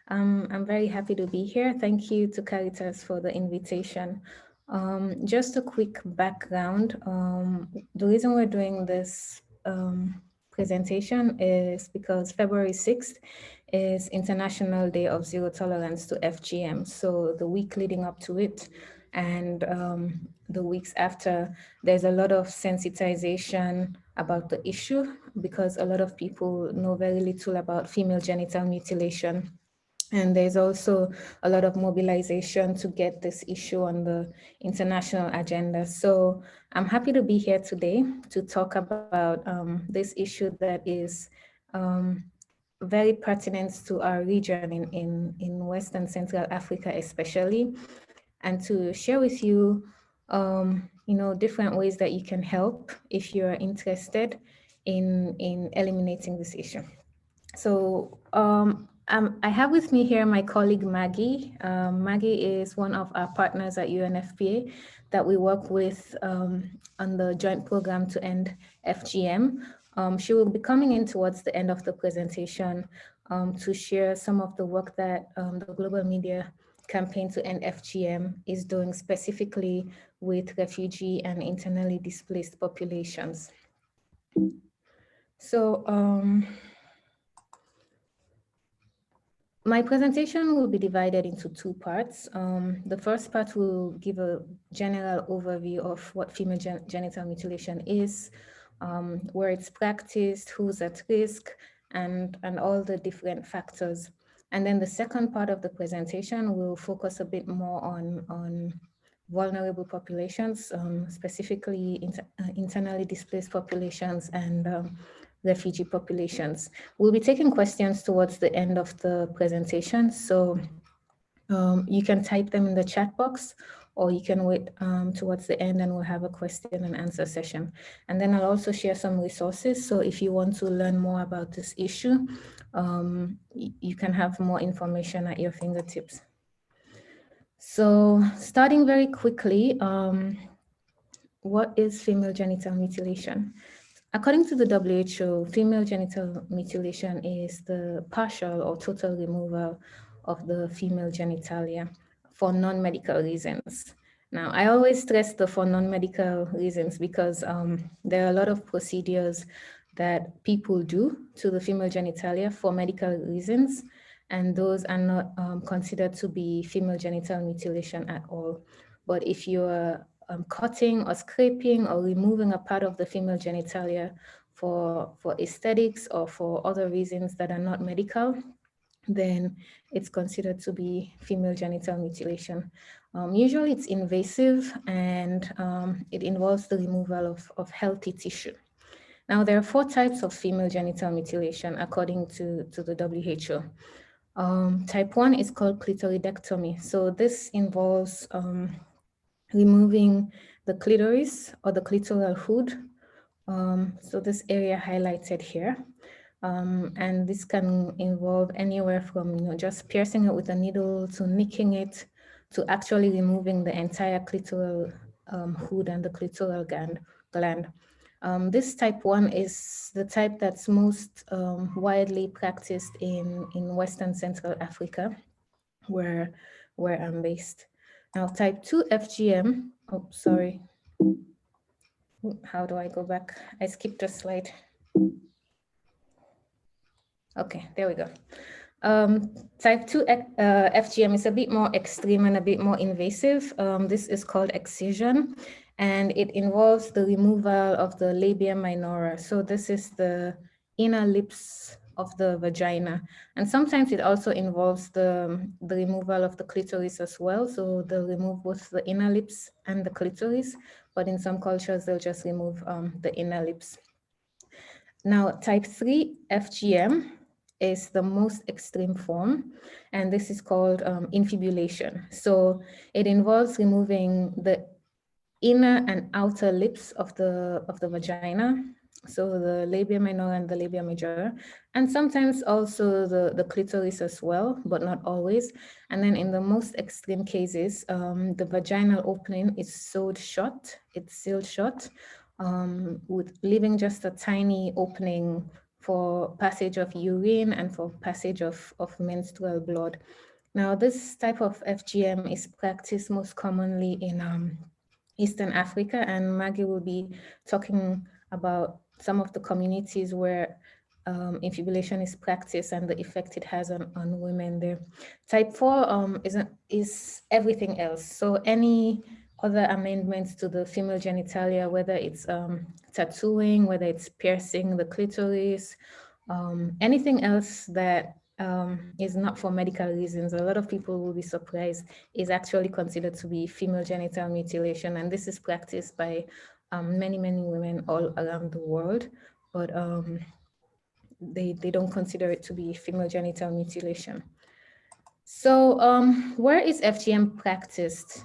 I'm very happy to be here. Thank you to Caritas for the invitation. Just a quick background. The reason we're doing this presentation is because February 6th is International Day of Zero Tolerance to FGM. So the week leading up to it and the weeks after, there's a lot of sensitization about the issue because a lot of people know very little about female genital mutilation. And there's also a lot of mobilization to get this issue on the international agenda. So I'm happy to be here today to talk about this issue that is very pertinent to our region in Western Central Africa especially, and to share with you, different ways that you can help if you're interested in eliminating this issue. So I have with me here my colleague Maggie. Maggie is one of our partners at UNFPA that we work with on the joint program to end FGM. She will be coming in towards the end of the presentation to share some of the work that the Global Media Campaign to End FGM is doing specifically with refugee and internally displaced populations. So, my presentation will be divided into two parts. The first part will give a general overview of what female genital mutilation is, where it's practiced, who's at risk, and all the different factors. And then the second part of the presentation will focus a bit more on vulnerable populations, specifically internally displaced populations and refugee populations. We'll be taking questions towards the end of the presentation, so you can type them in the chat box, or you can wait towards the end and we'll have a question and answer session. And then I'll also share some resources, so if you want to learn more about this issue, you can have more information at your fingertips. So starting very quickly, what is female genital mutilation? According to the WHO, female genital mutilation is the partial or total removal of the female genitalia for non-medical reasons. Now, I always stress the for non-medical reasons because there are a lot of procedures that people do to the female genitalia for medical reasons, and those are not considered to be female genital mutilation at all. But if you're cutting or scraping or removing a part of the female genitalia for aesthetics or for other reasons that are not medical, then it's considered to be female genital mutilation. Usually it's invasive and it involves the removal of healthy tissue. Now, there are 4 types of female genital mutilation according to the WHO. Type 1 is called clitoridectomy. So this involves removing the clitoris or the clitoral hood. So this area highlighted here. And this can involve anywhere from just piercing it with a needle to nicking it to actually removing the entire clitoral hood and the clitoral gland. This type 1 is the type that's most widely practiced in Western Central Africa, where I'm based. Now, type 2 FGM, oh, sorry. How do I go back? I skipped a slide. Okay, there we go. Type 2 FGM is a bit more extreme and a bit more invasive. This is called excision, and it involves the removal of the labia minora. So this is the inner lips of the vagina. And sometimes it also involves the removal of the clitoris as well. So they'll remove both the inner lips and the clitoris, but in some cultures, they'll just remove the inner lips. Now, type 3 FGM is the most extreme form, and this is called infibulation. So it involves removing the inner and outer lips of the vagina, so the labia minora and the labia majora, and sometimes also the clitoris as well, but not always. And then in the most extreme cases, the vaginal opening is sewed shut, it's sealed shut, with leaving just a tiny opening for passage of urine and for passage of menstrual blood. Now, this type of FGM is practiced most commonly in Eastern Africa, and Maggie will be talking about some of the communities where infibulation is practiced and the effect it has on women there. Type 4 is everything else. So any other amendments to the female genitalia, whether it's tattooing, whether it's piercing the clitoris, anything else that is not for medical reasons, a lot of people will be surprised, is actually considered to be female genital mutilation. And this is practiced by many women all around the world, but they don't consider it to be female genital mutilation. So where is FGM practiced?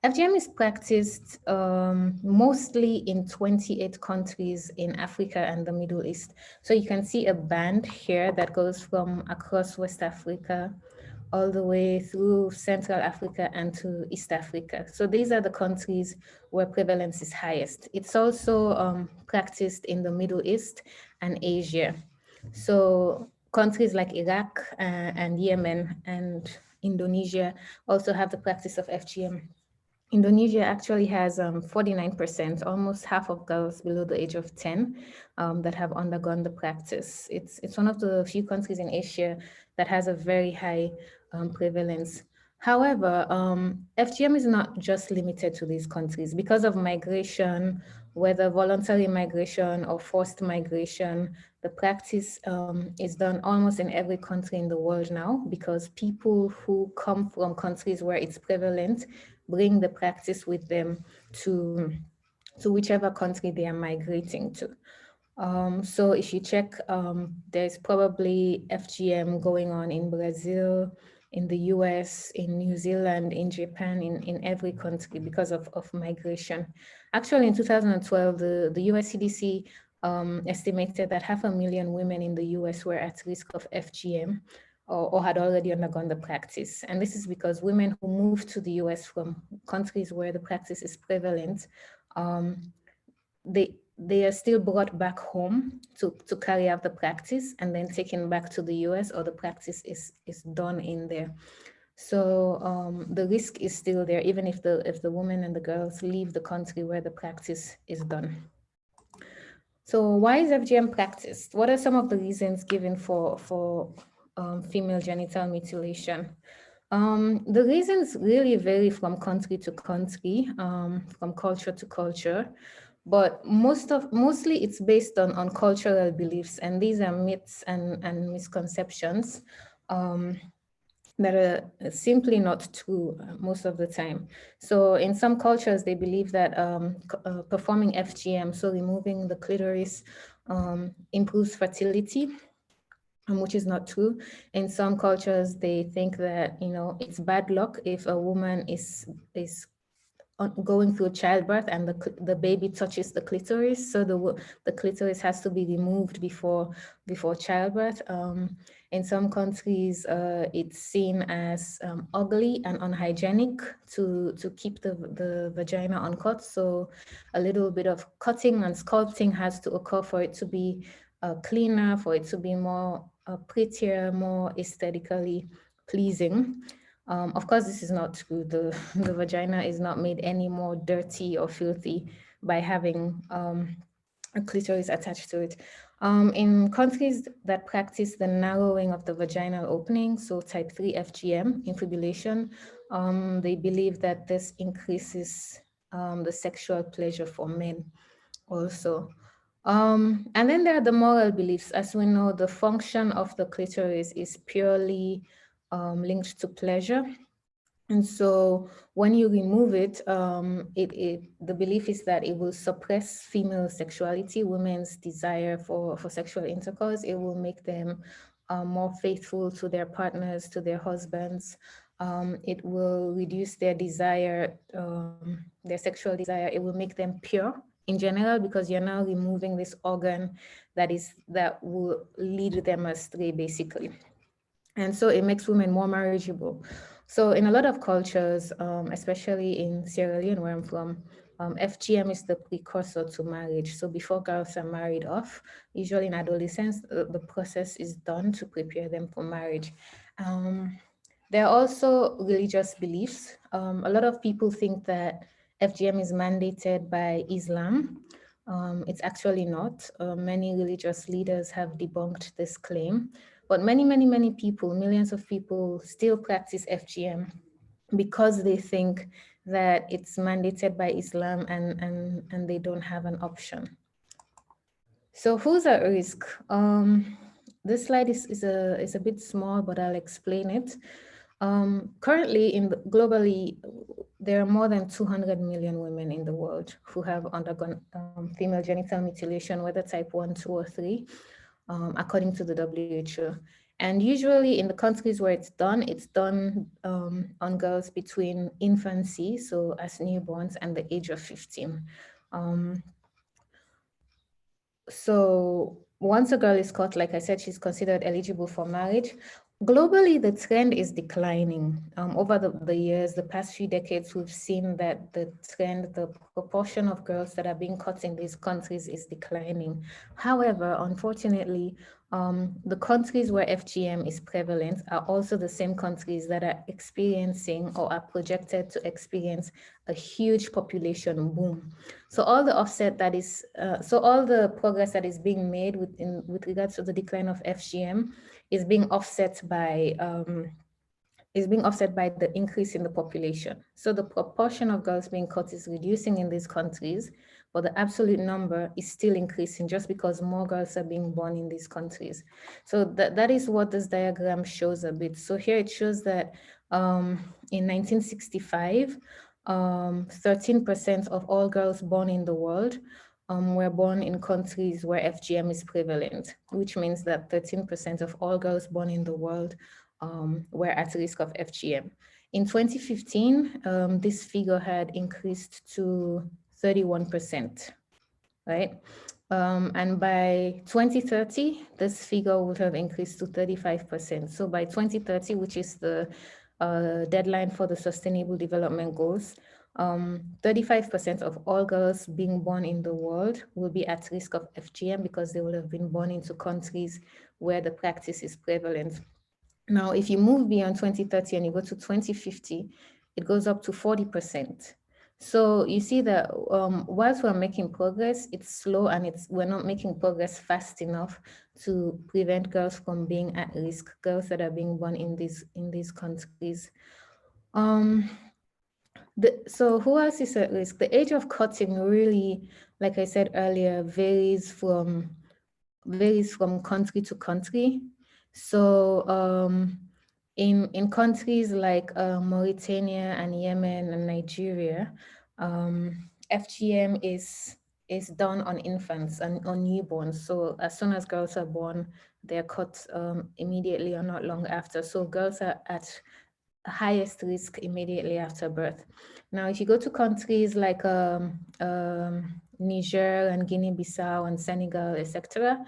FGM is practiced mostly in 28 countries in Africa and the Middle East. So you can see a band here that goes from across West Africa all the way through Central Africa and to East Africa. So these are the countries where prevalence is highest. It's also practiced in the Middle East and Asia. So countries like Iraq and Yemen and Indonesia also have the practice of FGM. Indonesia actually has 49%, almost half of girls below the age of 10 that have undergone the practice. It's one of the few countries in Asia that has a very high prevalence. However, FGM is not just limited to these countries. Because of migration, whether voluntary migration or forced migration, the practice is done almost in every country in the world now, because people who come from countries where it's prevalent bring the practice with them to whichever country they are migrating to. So if you check, there's probably FGM going on in Brazil, in the US, in New Zealand, in Japan, in every country because of migration. Actually, in 2012, the US CDC estimated that 500,000 women in the US were at risk of FGM or had already undergone the practice. And this is because women who move to the US from countries where the practice is prevalent, they are still brought back home to carry out the practice and then taken back to the US, or the practice is done in there. So the risk is still there, even if the women and the girls leave the country where the practice is done. So why is FGM practiced? What are some of the reasons given for female genital mutilation? The reasons really vary from country to country, from culture to culture, but mostly it's based on cultural beliefs, and these are myths and misconceptions that are simply not true most of the time. So in some cultures, they believe that performing FGM, so removing the clitoris, improves fertility, which is not true. In some cultures, they think that, you know, it's bad luck if a woman is going through childbirth and the baby touches the clitoris, so the clitoris has to be removed before childbirth. In some countries, it's seen as ugly and unhygienic to keep the vagina uncut, so a little bit of cutting and sculpting has to occur for it to be cleaner, for it to be more prettier, more aesthetically pleasing. Of course, this is not true. The vagina is not made any more dirty or filthy by having a clitoris attached to it. In countries that practice the narrowing of the vaginal opening, so type 3 FGM, infibulation, they believe that this increases the sexual pleasure for men also. And then there are the moral beliefs. As we know, the function of the clitoris is purely linked to pleasure. And so when you remove it, the belief is that it will suppress female sexuality, women's desire for sexual intercourse. It will make them more faithful to their partners, to their husbands. It will reduce their desire, their sexual desire. It will make them pure in general, because you're now removing this organ that will lead them astray, basically. And so it makes women more marriageable. So in a lot of cultures, especially in Sierra Leone, where I'm from, FGM is the precursor to marriage. So before girls are married off, usually in adolescence, the process is done to prepare them for marriage. There are also religious beliefs. A lot of people think that FGM is mandated by Islam. It's actually not. Many religious leaders have debunked this claim, but many people, millions of people still practice FGM because they think that it's mandated by Islam and they don't have an option. So who's at risk? This slide is a bit small, but I'll explain it. Currently, globally, there are more than 200 million women in the world who have undergone female genital mutilation, whether type 1, 2, or 3, according to the WHO. And usually in the countries where it's done on girls between infancy, so as newborns, and the age of 15. So once a girl is caught, like I said, she's considered eligible for marriage. Globally, the trend is declining. Over the years, the past few decades, we've seen that the trend, the proportion of girls that are being caught in these countries is declining. However, unfortunately, the countries where FGM is prevalent are also the same countries that are experiencing or are projected to experience a huge population boom. So all the offset that is, so all the progress that is being made with regards to the decline of FGM is being offset by the increase in the population. So the proportion of girls being caught is reducing in these countries, but the absolute number is still increasing just because more girls are being born in these countries. So that is what this diagram shows a bit. So here it shows that in 1965, 13% of all girls born in the world were born in countries where FGM is prevalent, which means that 13% of all girls born in the world were at risk of FGM. In 2015, this figure had increased to 31%, right? And by 2030, this figure would have increased to 35%. So by 2030, which is the deadline for the Sustainable Development Goals, 35% of all girls being born in the world will be at risk of FGM because they will have been born into countries where the practice is prevalent. Now, if you move beyond 2030 and you go to 2050, it goes up to 40%. So you see that whilst we're making progress, it's slow and we're not making progress fast enough to prevent girls from being at risk, girls that are being born in these countries. So who else is at risk? The age of cutting really, like I said earlier, varies from country to country. So in countries like Mauritania and Yemen and Nigeria, FGM is done on infants and on newborns. So as soon as girls are born, they're cut immediately or not long after. So girls are at highest risk immediately after birth. Now, if you go to countries like Niger and Guinea-Bissau and Senegal, etc.,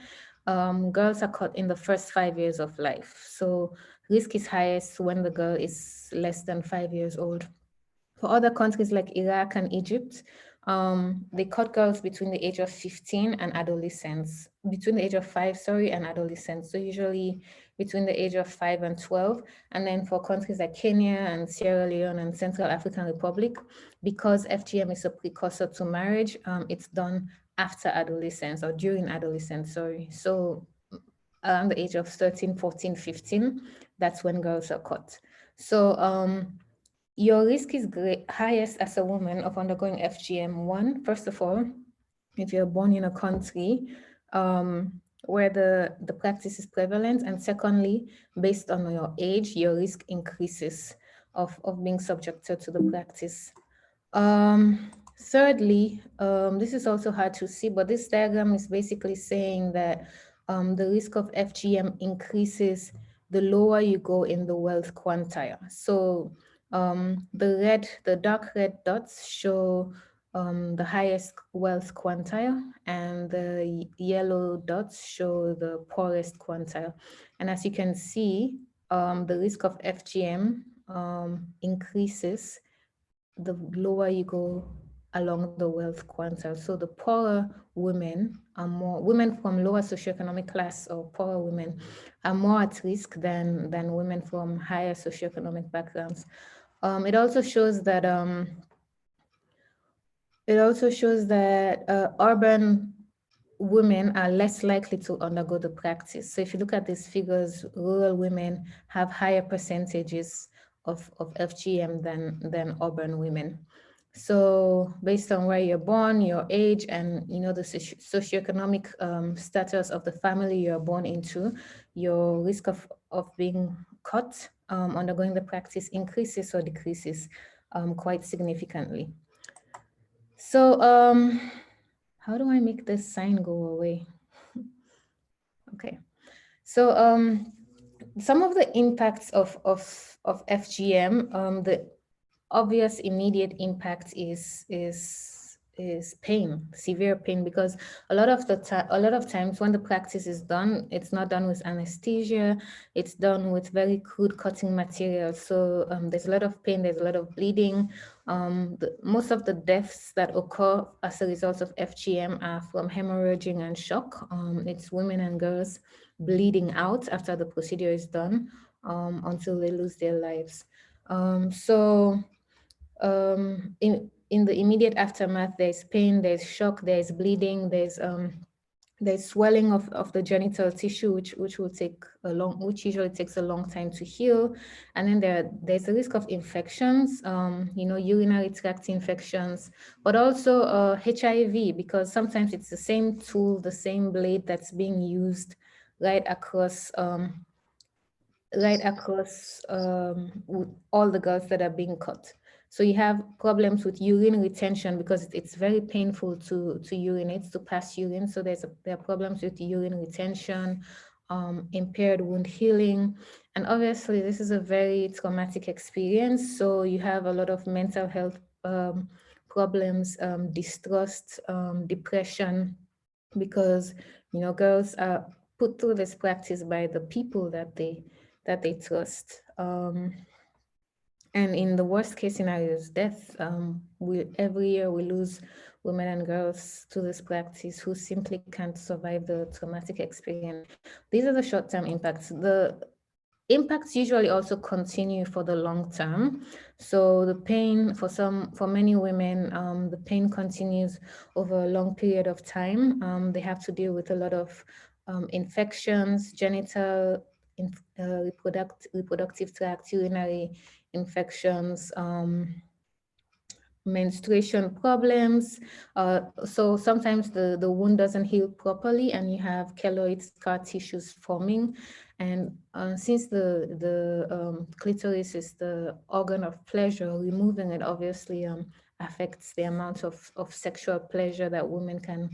girls are caught in the first 5 years of life. So risk is highest when the girl is less than 5 years old. For other countries like Iraq and Egypt, they cut girls between the age of 15 and adolescence, between the age of 5, and adolescence. So usually between the age of 5 and 12. And then for countries like Kenya and Sierra Leone and Central African Republic, because FGM is a precursor to marriage, it's done after adolescence or during adolescence, So around the age of 13, 14, 15, that's when girls are cut. So your risk is highest as a woman of undergoing FGM. First of all, if you're born in a country where the practice is prevalent, and secondly, based on your age, your risk increases of being subjected to the practice. Thirdly, this is also hard to see, but this diagram is basically saying that the risk of FGM increases the lower you go in the wealth quantile. So the dark red dots show the highest wealth quantile, and the yellow dots show the poorest quantile. And as you can see, the risk of FGM increases the lower you go along the wealth quantile. So the poorer women are more, women from lower socioeconomic class or poorer women are more at risk than women from higher socioeconomic backgrounds. It also shows that urban women are less likely to undergo the practice. So if you look at these figures, rural women have higher percentages of FGM than urban women. So based on where you're born, your age, and the socioeconomic status of the family you're born into, your risk of being caught undergoing the practice increases or decreases quite significantly. So how do I make this sign go away? Okay, so some of the impacts of FGM, the obvious immediate impact is pain, severe pain, because a lot of times when the practice is done, it's not done with anesthesia, it's done with very crude cutting materials. So there's a lot of pain, there's a lot of bleeding. Most of the deaths that occur as a result of FGM are from hemorrhaging and shock. It's women and girls bleeding out after the procedure is done until they lose their lives. In the immediate aftermath, there's pain, there's shock, there's bleeding, there's swelling of the genital tissue, which usually takes a long time to heal. And then there's a risk of infections, urinary tract infections, but also HIV, because sometimes it's the same tool, the same blade that's being used right across all the girls that are being cut. So you have problems with urine retention because it's very painful to urinate, to pass urine. So there are problems with urine retention, impaired wound healing. And obviously this is a very traumatic experience. So you have a lot of mental health problems, distrust, depression, because, girls are put through this practice by the people that they trust. And in the worst case scenarios, death. Every year we lose women and girls to this practice who simply can't survive the traumatic experience. These are the short-term impacts. The impacts usually also continue for the long term. So the pain for many women, the pain continues over a long period of time. They have to deal with a lot of infections, genital, reproductive tract, urinary infections, menstruation problems. So sometimes the wound doesn't heal properly and you have keloid scar tissues forming. And since the clitoris is the organ of pleasure, removing it obviously affects the amount of sexual pleasure that women can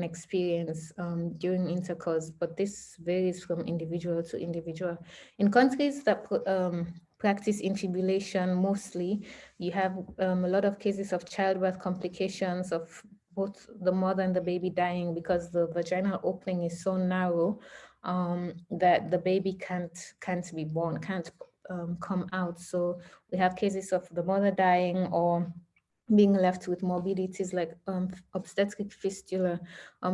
experience during intercourse, but this varies from individual to individual. In countries that practice infibulation mostly, you have a lot of cases of childbirth complications, of both the mother and the baby dying because the vaginal opening is so narrow that the baby can't be born, can't come out. So we have cases of the mother dying or being left with morbidities like obstetric fistula.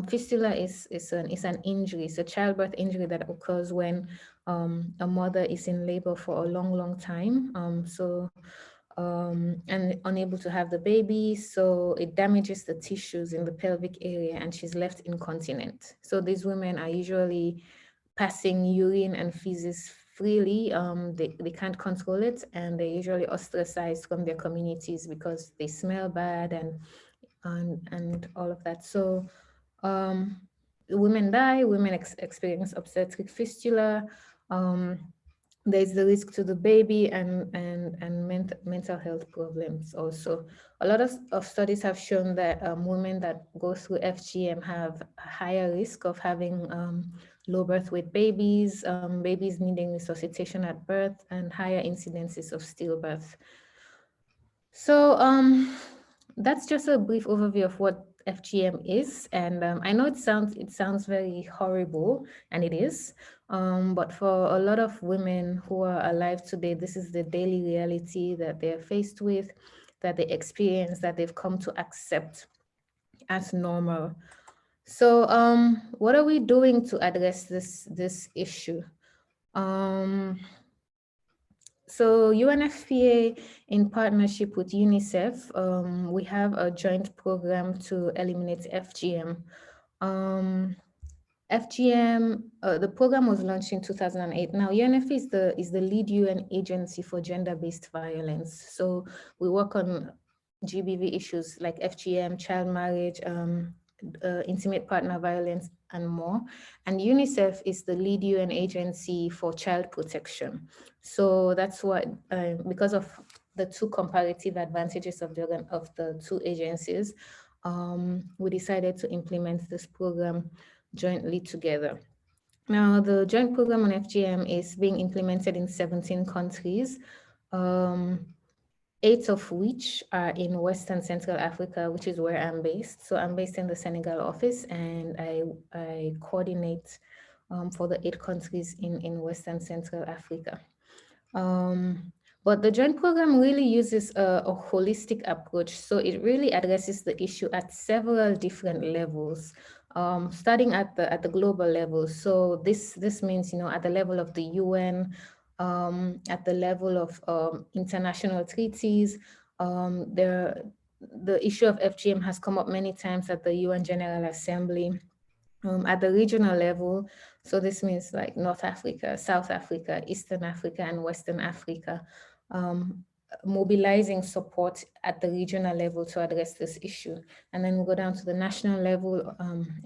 Fistula is an injury, it's a childbirth injury that occurs when a mother is in labor for a long time, and unable to have the baby, so it damages the tissues in the pelvic area and she's left incontinent. So these women are usually passing urine and feces freely. They can't control it, and they're usually ostracized from their communities because they smell bad and all of that. So women die, women experience obstetric fistula. There's the risk to the baby and mental health problems also. A lot of studies have shown that women that go through FGM have a higher risk of having low birth weight babies, babies needing resuscitation at birth, and higher incidences of stillbirth. So that's just a brief overview of what FGM is, and I know it sounds very horrible, and it is, but for a lot of women who are alive today, this is the daily reality that they're faced with. that they experience, that they've come to accept as normal. So what are we doing to address this issue? So UNFPA, in partnership with UNICEF, we have a joint program to eliminate FGM. FGM, the program was launched in 2008. Now, UNFPA is the lead UN agency for gender-based violence. So we work on GBV issues like FGM, child marriage, intimate partner violence, and more. And UNICEF is the lead UN agency for child protection. So that's why, because of the two comparative advantages of the two agencies, we decided to implement this program jointly together. Now, the joint program on FGM is being implemented in 17 countries, 8 of which are in Western Central Africa, which is where I'm based. So I'm based in the Senegal office, and I coordinate for the 8 countries in Western Central Africa. But the joint program really uses a holistic approach. So it really addresses the issue at several different levels, starting at the global level. So this means, at the level of the UN, at the level of international treaties. The issue of FGM has come up many times at the UN General Assembly. At the regional level, so this means like North Africa, South Africa, Eastern Africa, and Western Africa, mobilizing support at the regional level to address this issue. And then we go down to the national level,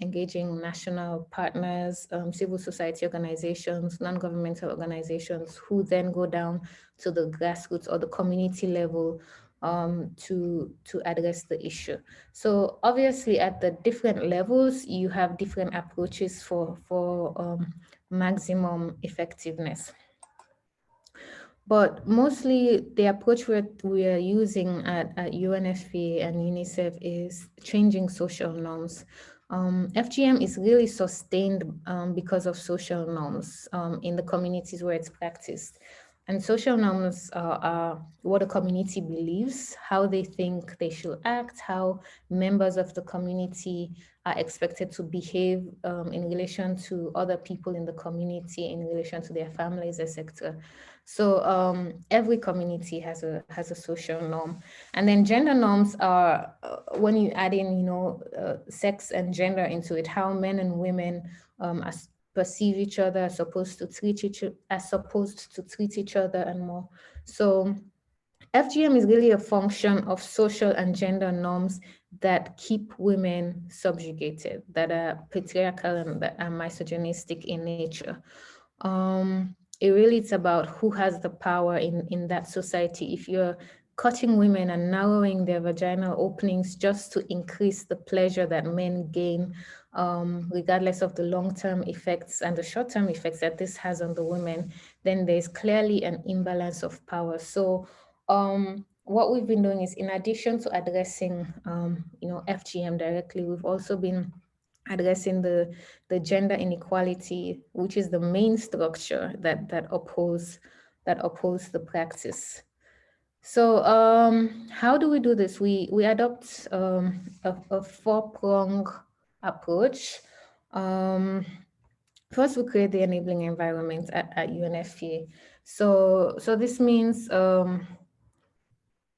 engaging national partners, civil society organizations, non-governmental organizations, who then go down to the grassroots or the community level to address the issue. So obviously at the different levels, you have different approaches for maximum effectiveness. But mostly the approach we are using at UNFPA and UNICEF is changing social norms. FGM is really sustained because of social norms in the communities where it's practiced. And social norms are what a community believes, how they think they should act, how members of the community are expected to behave in relation to other people in the community, in relation to their families, etc. So every community has a social norm. And then gender norms are, when you add in, sex and gender into it, how men and women perceive each other, as opposed to treat each other and more. So FGM is really a function of social and gender norms that keep women subjugated, that are patriarchal and that are misogynistic in nature. It really is about who has the power in that society. If you're cutting women and narrowing their vaginal openings just to increase the pleasure that men gain, regardless of the long-term effects and the short-term effects that this has on the women, then there's clearly an imbalance of power. So what we've been doing is, in addition to addressing FGM directly, we've also been addressing the gender inequality, which is the main structure that opposes the practice. So how do we do this? We adopt a 4-pronged approach. First, we create the enabling environment at UNFPA. So this means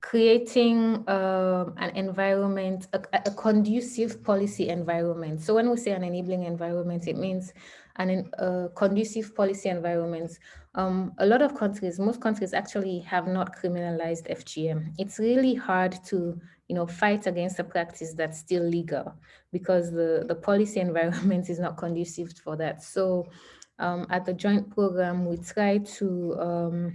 creating an environment, a conducive policy environment. So when we say an enabling environment, it means a conducive policy environment. A lot of countries, most countries actually have not criminalized FGM. It's really hard to fight against a practice that's still legal because the policy environment is not conducive for that. So at the joint program, we try to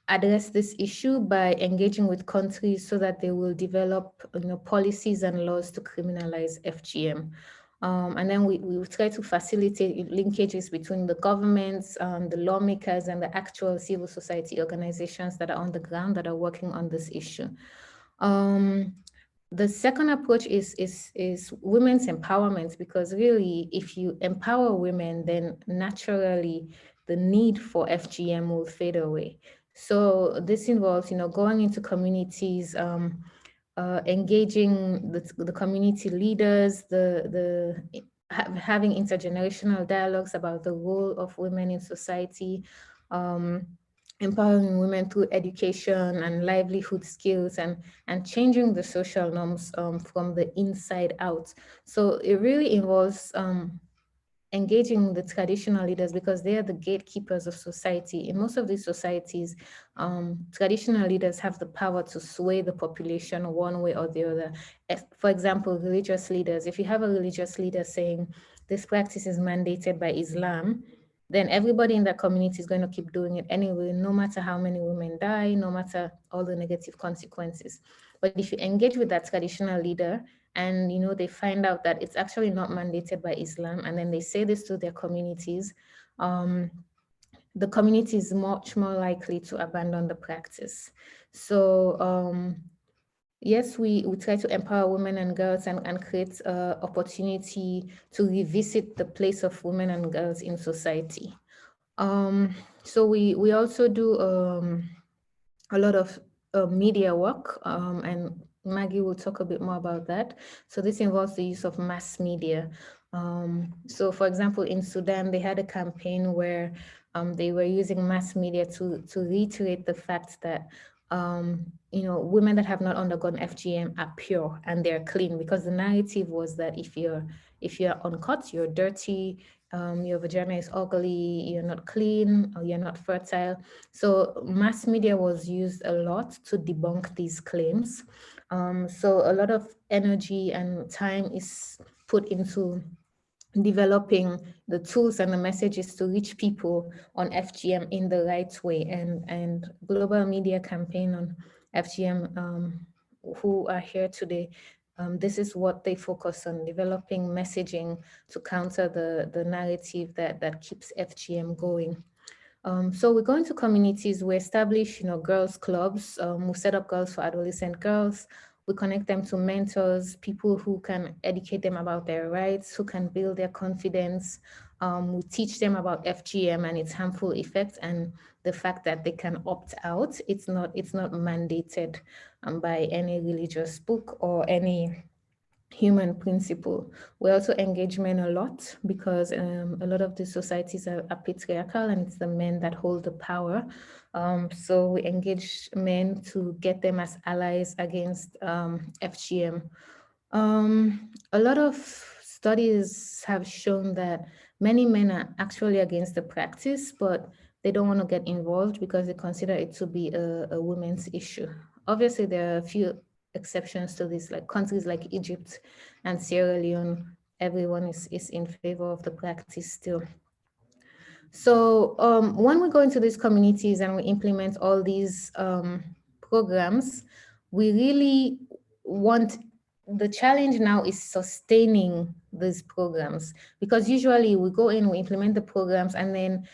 address this issue by engaging with countries so that they will develop policies and laws to criminalize FGM. And then we try to facilitate linkages between the governments, the lawmakers, and the actual civil society organizations that are on the ground that are working on this issue. The second approach is women's empowerment, because really, if you empower women, then naturally the need for FGM will fade away. So this involves, going into communities, engaging the community leaders, having intergenerational dialogues about the role of women in society, empowering women through education and livelihood skills, and changing the social norms from the inside out. So it really involves engaging the traditional leaders, because they are the gatekeepers of society. In most of these societies, traditional leaders have the power to sway the population one way or the other. For example, religious leaders, if you have a religious leader saying this practice is mandated by Islam, then everybody in that community is going to keep doing it anyway, no matter how many women die, no matter all the negative consequences. But if you engage with that traditional leader, and they find out that it's actually not mandated by Islam, and then they say this to their communities, the community is much more likely to abandon the practice. So yes, we try to empower women and girls, and create opportunity to revisit the place of women and girls in society. So we also do a lot of media work, and Maggie will talk a bit more about that. So this involves the use of mass media. So for example, in Sudan, they had a campaign where they were using mass media to reiterate the fact that women that have not undergone FGM are pure and they're clean, because the narrative was that if you're uncut, you're dirty, your vagina is ugly, you're not clean, or you're not fertile. So mass media was used a lot to debunk these claims. So a lot of energy and time is put into developing the tools and the messages to reach people on FGM in the right way. And Global Media Campaign on FGM, who are here today, this is what they focus on: developing messaging to counter the narrative that keeps FGM going. So we go into communities, we establish, girls clubs, we set up Girls for Adolescent Girls. We connect them to mentors, people who can educate them about their rights, who can build their confidence. We teach them about FGM and its harmful effects, and the fact that they can opt out. It's not mandated by any religious book or any human principle. We also engage men a lot, because a lot of these societies are patriarchal, and it's the men that hold the power. So we engage men to get them as allies against FGM. A lot of studies have shown that many men are actually against the practice, but they don't want to get involved because they consider it to be a women's issue. Obviously, there are a few exceptions to this, like countries like Egypt and Sierra Leone. Everyone is in favor of the practice still. So when we go into these communities and we implement all these programs, we really want, the challenge now is sustaining these programs, because usually we go in, we implement the programs, and then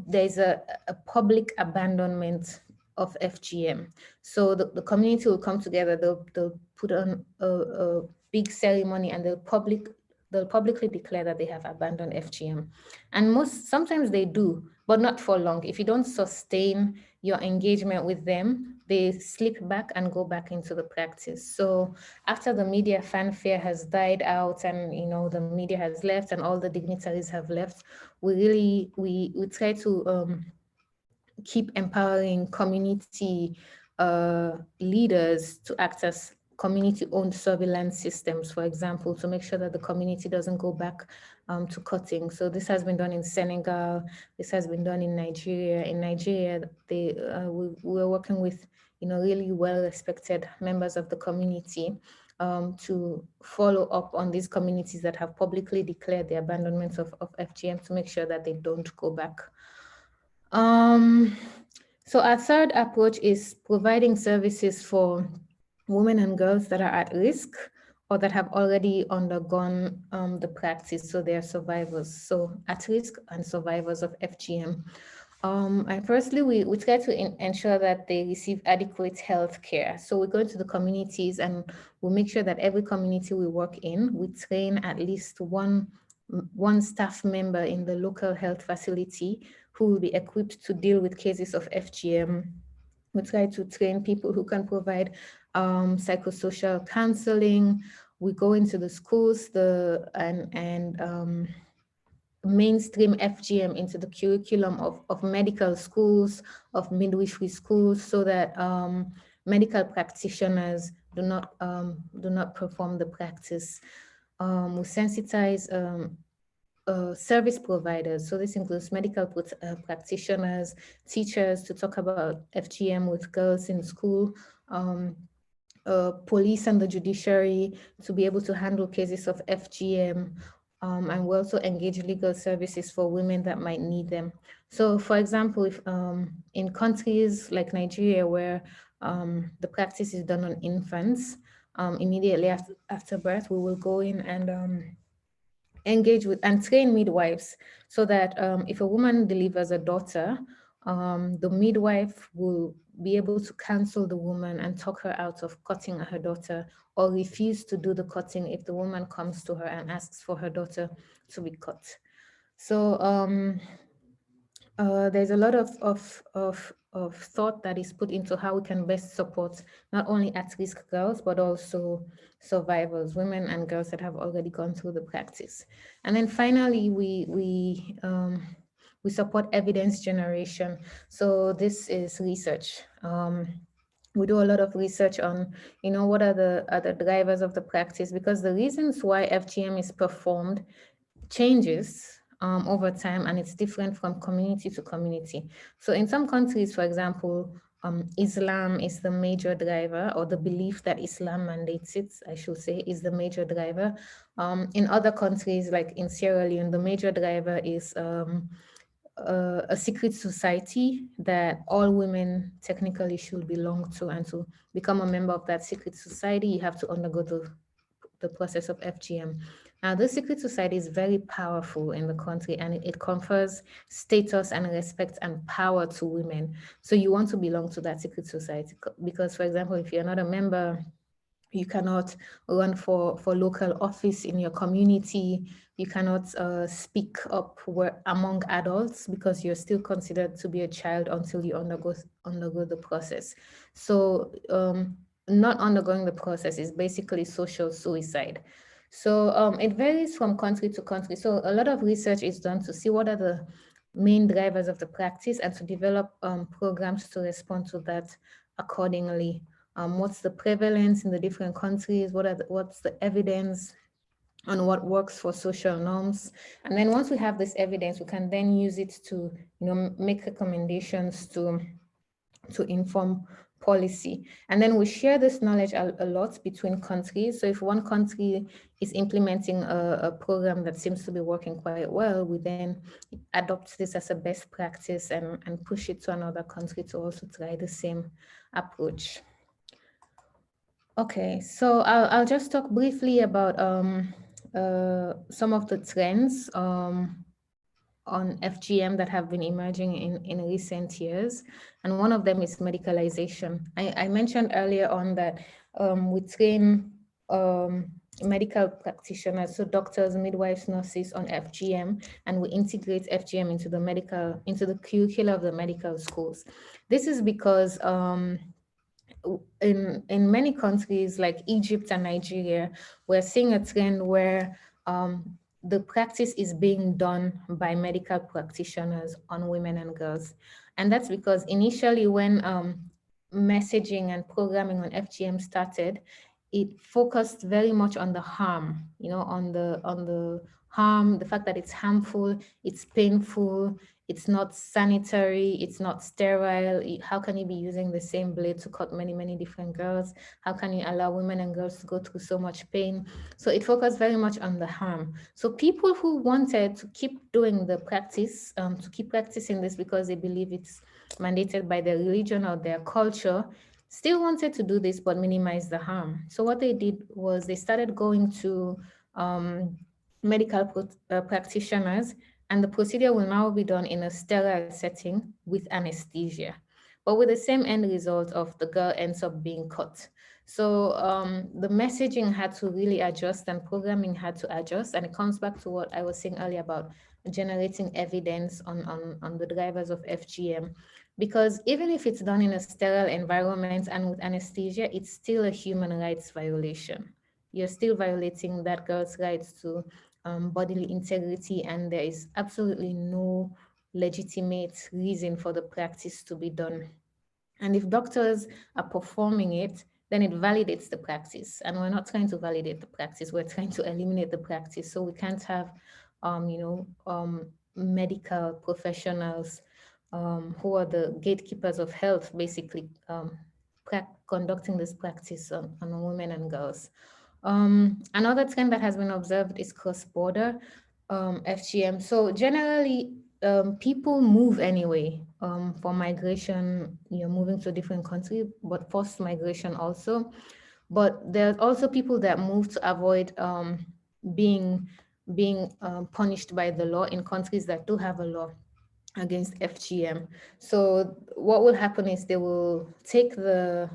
there's a public abandonment of FGM. So the community will come together, they'll put on a big ceremony, and they'll publicly declare that they have abandoned FGM. And sometimes they do, but not for long. If you don't sustain your engagement with them, they slip back and go back into the practice. So after the media fanfare has died out, and the media has left and all the dignitaries have left, we try to keep empowering community leaders to act as community-owned surveillance systems, for example, to make sure that the community doesn't go back to cutting. So this has been done in Senegal, this has been done in Nigeria. In Nigeria, we're working with really well-respected members of the community to follow up on these communities that have publicly declared the abandonment of FGM, to make sure that they don't go back. So our third approach is providing services for women and girls that are at risk or that have already undergone the practice, so they are survivors. So at risk and survivors of FGM. And firstly, we try to ensure that they receive adequate health care. So we go into the communities and we make sure that every community we work in, we train at least one staff member in the local health facility who will be equipped to deal with cases of FGM. We try to train people who can provide psychosocial counseling. We go into the schools and mainstream FGM into the curriculum of medical schools, of midwifery schools, so that medical practitioners do not perform the practice. We sensitize service providers. So this includes medical practitioners, teachers to talk about FGM with girls in school, police and the judiciary to be able to handle cases of FGM, and we also engage legal services for women that might need them. So for example, if in countries like Nigeria where the practice is done on infants, immediately after birth, we will go in and engage with and train midwives so that if a woman delivers a daughter, the midwife will be able to counsel the woman and talk her out of cutting her daughter, or refuse to do the cutting if the woman comes to her and asks for her daughter to be cut. So there's a lot of thought that is put into how we can best support not only at-risk girls, but also survivors, women and girls that have already gone through the practice. And then finally, we support evidence generation. So this is research. We do a lot of research on, what are the drivers of the practice, because the reasons why FGM is performed changes over time, and it's different from community to community. So in some countries, for example, Islam is the major driver, or the belief that Islam mandates it, I should say, is the major driver. In other countries, like in Sierra Leone, the major driver is a secret society that all women technically should belong to, and to become a member of that secret society, you have to undergo the process of FGM. Now, the secret society is very powerful in the country, and it confers status and respect and power to women. So you want to belong to that secret society because, for example, if you're not a member, you cannot run for local office in your community. You cannot speak up among adults because you're still considered to be a child until you undergo the process. So not undergoing the process is basically social suicide. So it varies from country to country. So a lot of research is done to see what are the main drivers of the practice and to develop programs to respond to that accordingly. What's the prevalence in the different countries? What's the evidence on what works for social norms? And then once we have this evidence, we can then use it to make recommendations to inform policy. And then we share this knowledge a lot between countries. So if one country is implementing a program that seems to be working quite well, we then adopt this as a best practice and push it to another country to also try the same approach. Okay, so I'll just talk briefly about some of the trends on FGM that have been emerging in recent years. And one of them is medicalization. I mentioned earlier on that we train medical practitioners, so doctors, midwives, nurses on FGM, and we integrate FGM into the curricula of the medical schools. This is because in many countries like Egypt and Nigeria, we're seeing a trend where the practice is being done by medical practitioners on women and girls. And that's because initially when messaging and programming on FGM started, it focused very much on the harm, on the harm, the fact that it's harmful, it's painful, it's not sanitary, it's not sterile. How can you be using the same blade to cut many, many different girls? How can you allow women and girls to go through so much pain? So it focused very much on the harm. So people who wanted to keep doing the practice, to keep practicing this because they believe it's mandated by their religion or their culture, still wanted to do this but minimize the harm. So what they did was they started going to medical practitioners, and the procedure will now be done in a sterile setting with anesthesia, but with the same end result of the girl ends up being cut. So the messaging had to really adjust and programming had to adjust, and it comes back to what I was saying earlier about generating evidence on the drivers of FGM, because even if it's done in a sterile environment and with anesthesia, it's still a human rights violation. You're still violating that girl's rights to bodily integrity, and there is absolutely no legitimate reason for the practice to be done. And if doctors are performing it, then it validates the practice. And we're not trying to validate the practice, we're trying to eliminate the practice. So we can't have, medical professionals who are the gatekeepers of health, basically conducting this practice on women and girls. Another trend that has been observed is cross-border FGM. So generally, people move anyway for migration. You're moving to a different country, but forced migration also. But there's also people that move to avoid being punished by the law in countries that do have a law against FGM. So what will happen is they will take the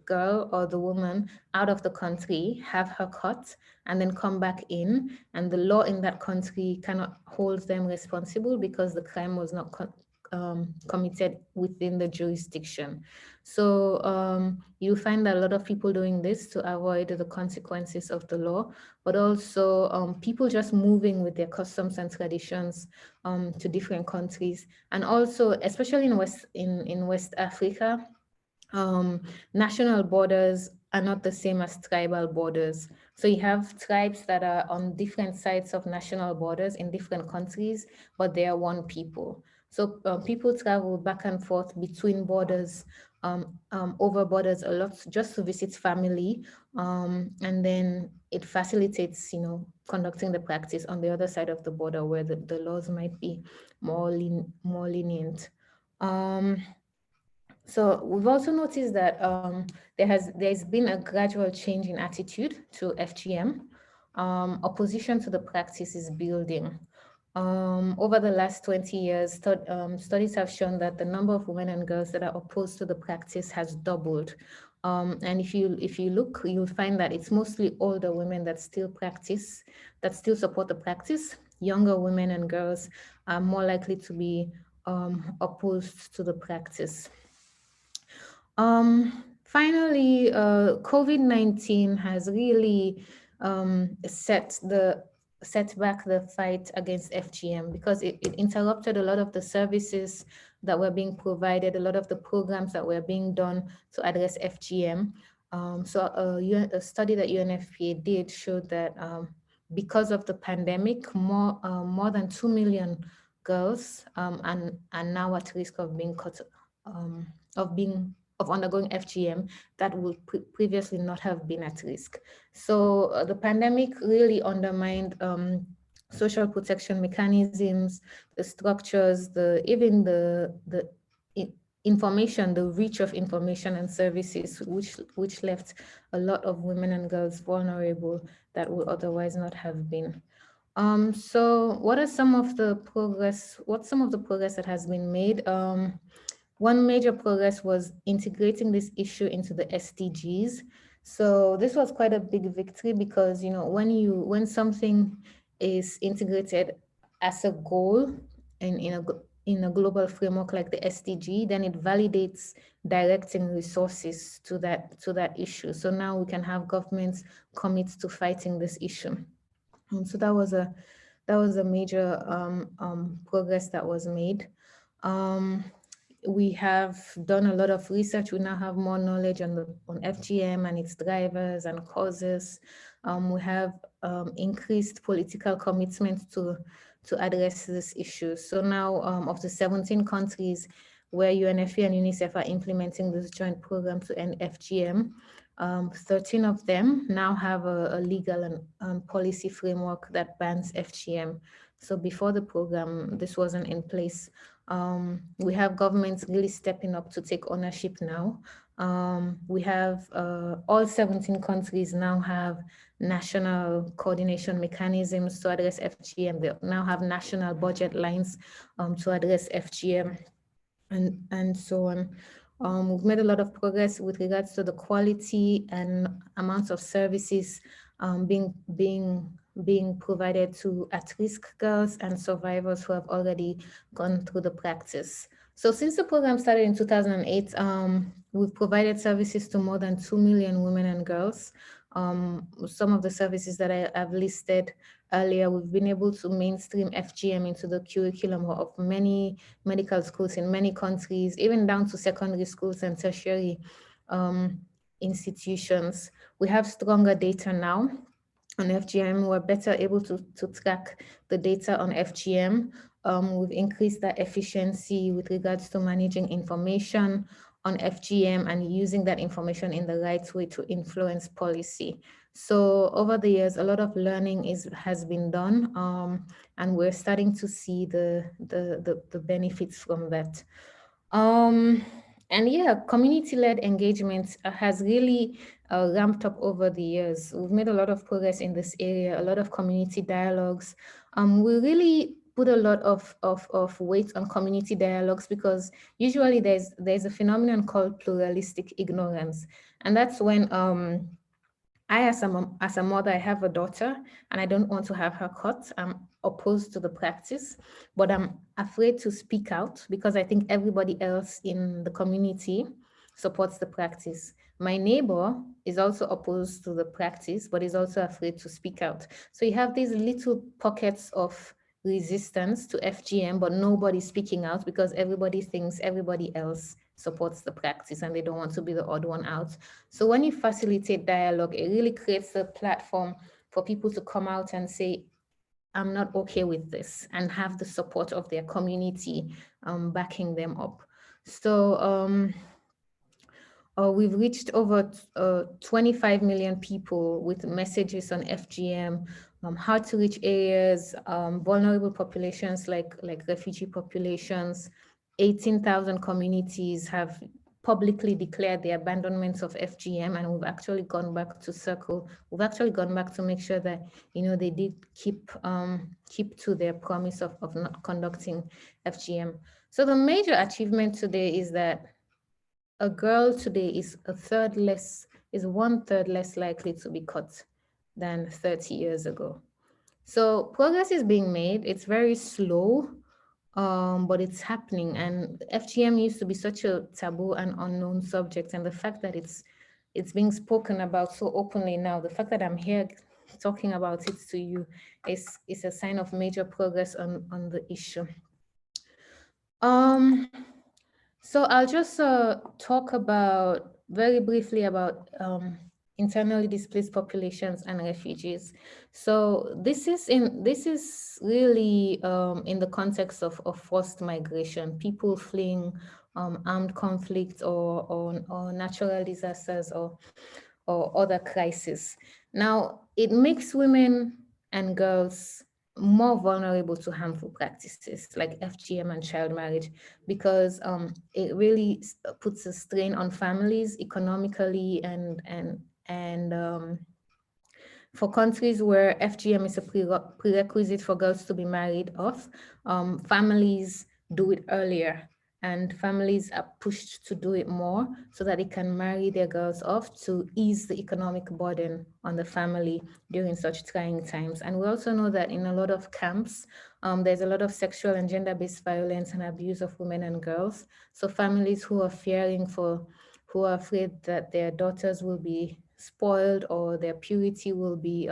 girl or the woman out of the country, have her cut, and then come back in. And the law in that country cannot hold them responsible because the crime was not committed within the jurisdiction. So you find that a lot of people doing this to avoid the consequences of the law, but also people just moving with their customs and traditions to different countries. And also, especially in West Africa, national borders are not the same as tribal borders. So you have tribes that are on different sides of national borders in different countries, but they are one people. So people travel back and forth between borders, over borders a lot, just to visit family, and then it facilitates, conducting the practice on the other side of the border where the laws might be more lenient. So we've also noticed that there's been a gradual change in attitude to FGM. Opposition to the practice is building. Over the last 20 years, studies have shown that the number of women and girls that are opposed to the practice has doubled. And if you look, you'll find that it's mostly older women that still support the practice. Younger women and girls are more likely to be opposed to the practice. Finally, COVID-19 has really set back the fight against FGM because it interrupted a lot of the services that were being provided, a lot of the programs that were being done to address FGM. So a study that UNFPA did showed that because of the pandemic, more than 2 million girls are now at risk of being of undergoing FGM that would previously not have been at risk. So the pandemic really undermined social protection mechanisms, the structures, even the information, the reach of information and services, which left a lot of women and girls vulnerable that would otherwise not have been. So what's some of the progress that has been made? One major progress was integrating this issue into the SDGs. So this was quite a big victory because, when something is integrated as a goal in a global framework like the SDG, then it validates directing resources to that issue. So now we can have governments commit to fighting this issue. So that was a major progress that was made. We have done a lot of research. We now have more knowledge on FGM and its drivers and causes. We have increased political commitment to address this issue. So now of the 17 countries where UNFPA and UNICEF are implementing this joint program to end FGM, 13 of them now have a legal and policy framework that bans FGM. So before the program, this wasn't in place. We have governments really stepping up to take ownership now. We have all 17 countries now have national coordination mechanisms to address FGM. They now have national budget lines to address FGM and so on. We've made a lot of progress with regards to the quality and amounts of services being being provided to at-risk girls and survivors who have already gone through the practice. So since the program started in 2008, we've provided services to more than 2 million women and girls. Some of the services that I've listed earlier, we've been able to mainstream FGM into the curriculum of many medical schools in many countries, even down to secondary schools and tertiary institutions. We have stronger data now on FGM. We're better able to track the data on FGM. We've increased that efficiency with regards to managing information on FGM and using that information in the right way to influence policy. So over the years, a lot of learning has been done, and we're starting to see the benefits from that. And yeah, community-led engagement has really ramped up over the years. We've made a lot of progress in this area, a lot of community dialogues. We really put a lot of weight on community dialogues because usually there's a phenomenon called pluralistic ignorance. And that's when I, as a mother, I have a daughter and I don't want to have her cut. I'm opposed to the practice, but I'm afraid to speak out because I think everybody else in the community supports the practice. My neighbor is also opposed to the practice, but is also afraid to speak out. So you have these little pockets of resistance to FGM, but nobody speaking out because everybody thinks everybody else supports the practice and they don't want to be the odd one out. So when you facilitate dialogue, it really creates a platform for people to come out and say, I'm not okay with this, and have the support of their community backing them up. So we've reached over 25 million people with messages on FGM, hard to reach areas, vulnerable populations like refugee populations. 18,000 communities have publicly declared the abandonment of FGM, and we've actually gone back to circle. We've actually gone back to make sure that they did keep to their promise of not conducting FGM. So the major achievement today is that a girl today is 1/3 less likely to be cut than 30 years ago. So progress is being made. It's very slow, but it's happening. And FGM used to be such a taboo and unknown subject. And the fact that it's being spoken about so openly now, the fact that I'm here talking about it to you is a sign of major progress on the issue. So I'll just talk very briefly about internally displaced populations and refugees. So this is really in the context of forced migration, people fleeing armed conflict or natural disasters or other crises. Now, it makes women and girls more vulnerable to harmful practices like FGM and child marriage because it really puts a strain on families economically and for countries where FGM is a prerequisite for girls to be married off, families do it earlier and families are pushed to do it more so that they can marry their girls off to ease the economic burden on the family during such trying times. And we also know that in a lot of camps, there's a lot of sexual and gender-based violence and abuse of women and girls. So families who are afraid that their daughters will be spoiled or their purity will be,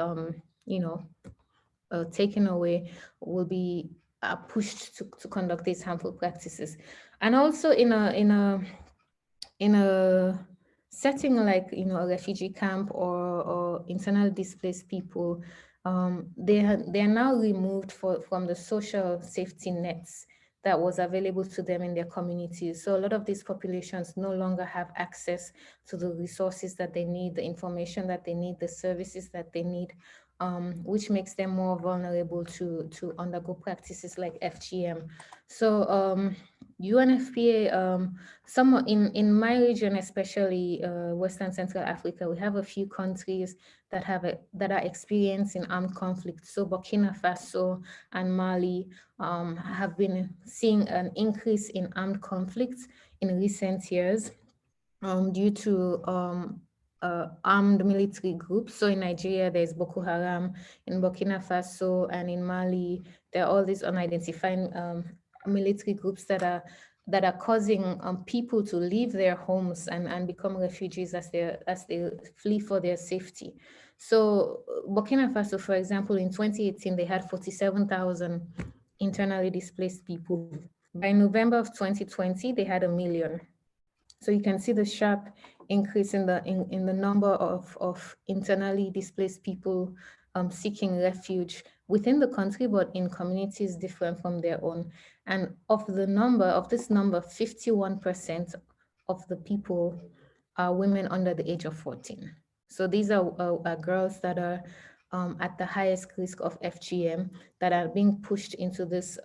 taken away, will be pushed to conduct these harmful practices. And also in a setting like a refugee camp or internally displaced people, they are now removed from the social safety nets that was available to them in their communities. So a lot of these populations no longer have access to the resources that they need, the information that they need, the services that they need, which makes them more vulnerable to undergo practices like FGM. So UNFPA, some in my region, especially Western Central Africa, we have a few countries that are experiencing armed conflict. So Burkina Faso and Mali have been seeing an increase in armed conflicts in recent years due to armed military groups. So in Nigeria, there's Boko Haram, in Burkina Faso, and in Mali, there are all these unidentified military groups that are causing people to leave their homes and become refugees as they flee for their safety. So Burkina Faso, for example, in 2018, they had 47,000 internally displaced people. By November of 2020, they had 1 million. So you can see the sharp increase in the number of internally displaced people seeking refuge within the country, but in communities different from their own. And of this number, 51% of the people are women under the age of 14. So these are girls that are at the highest risk of FGM, that are being pushed into this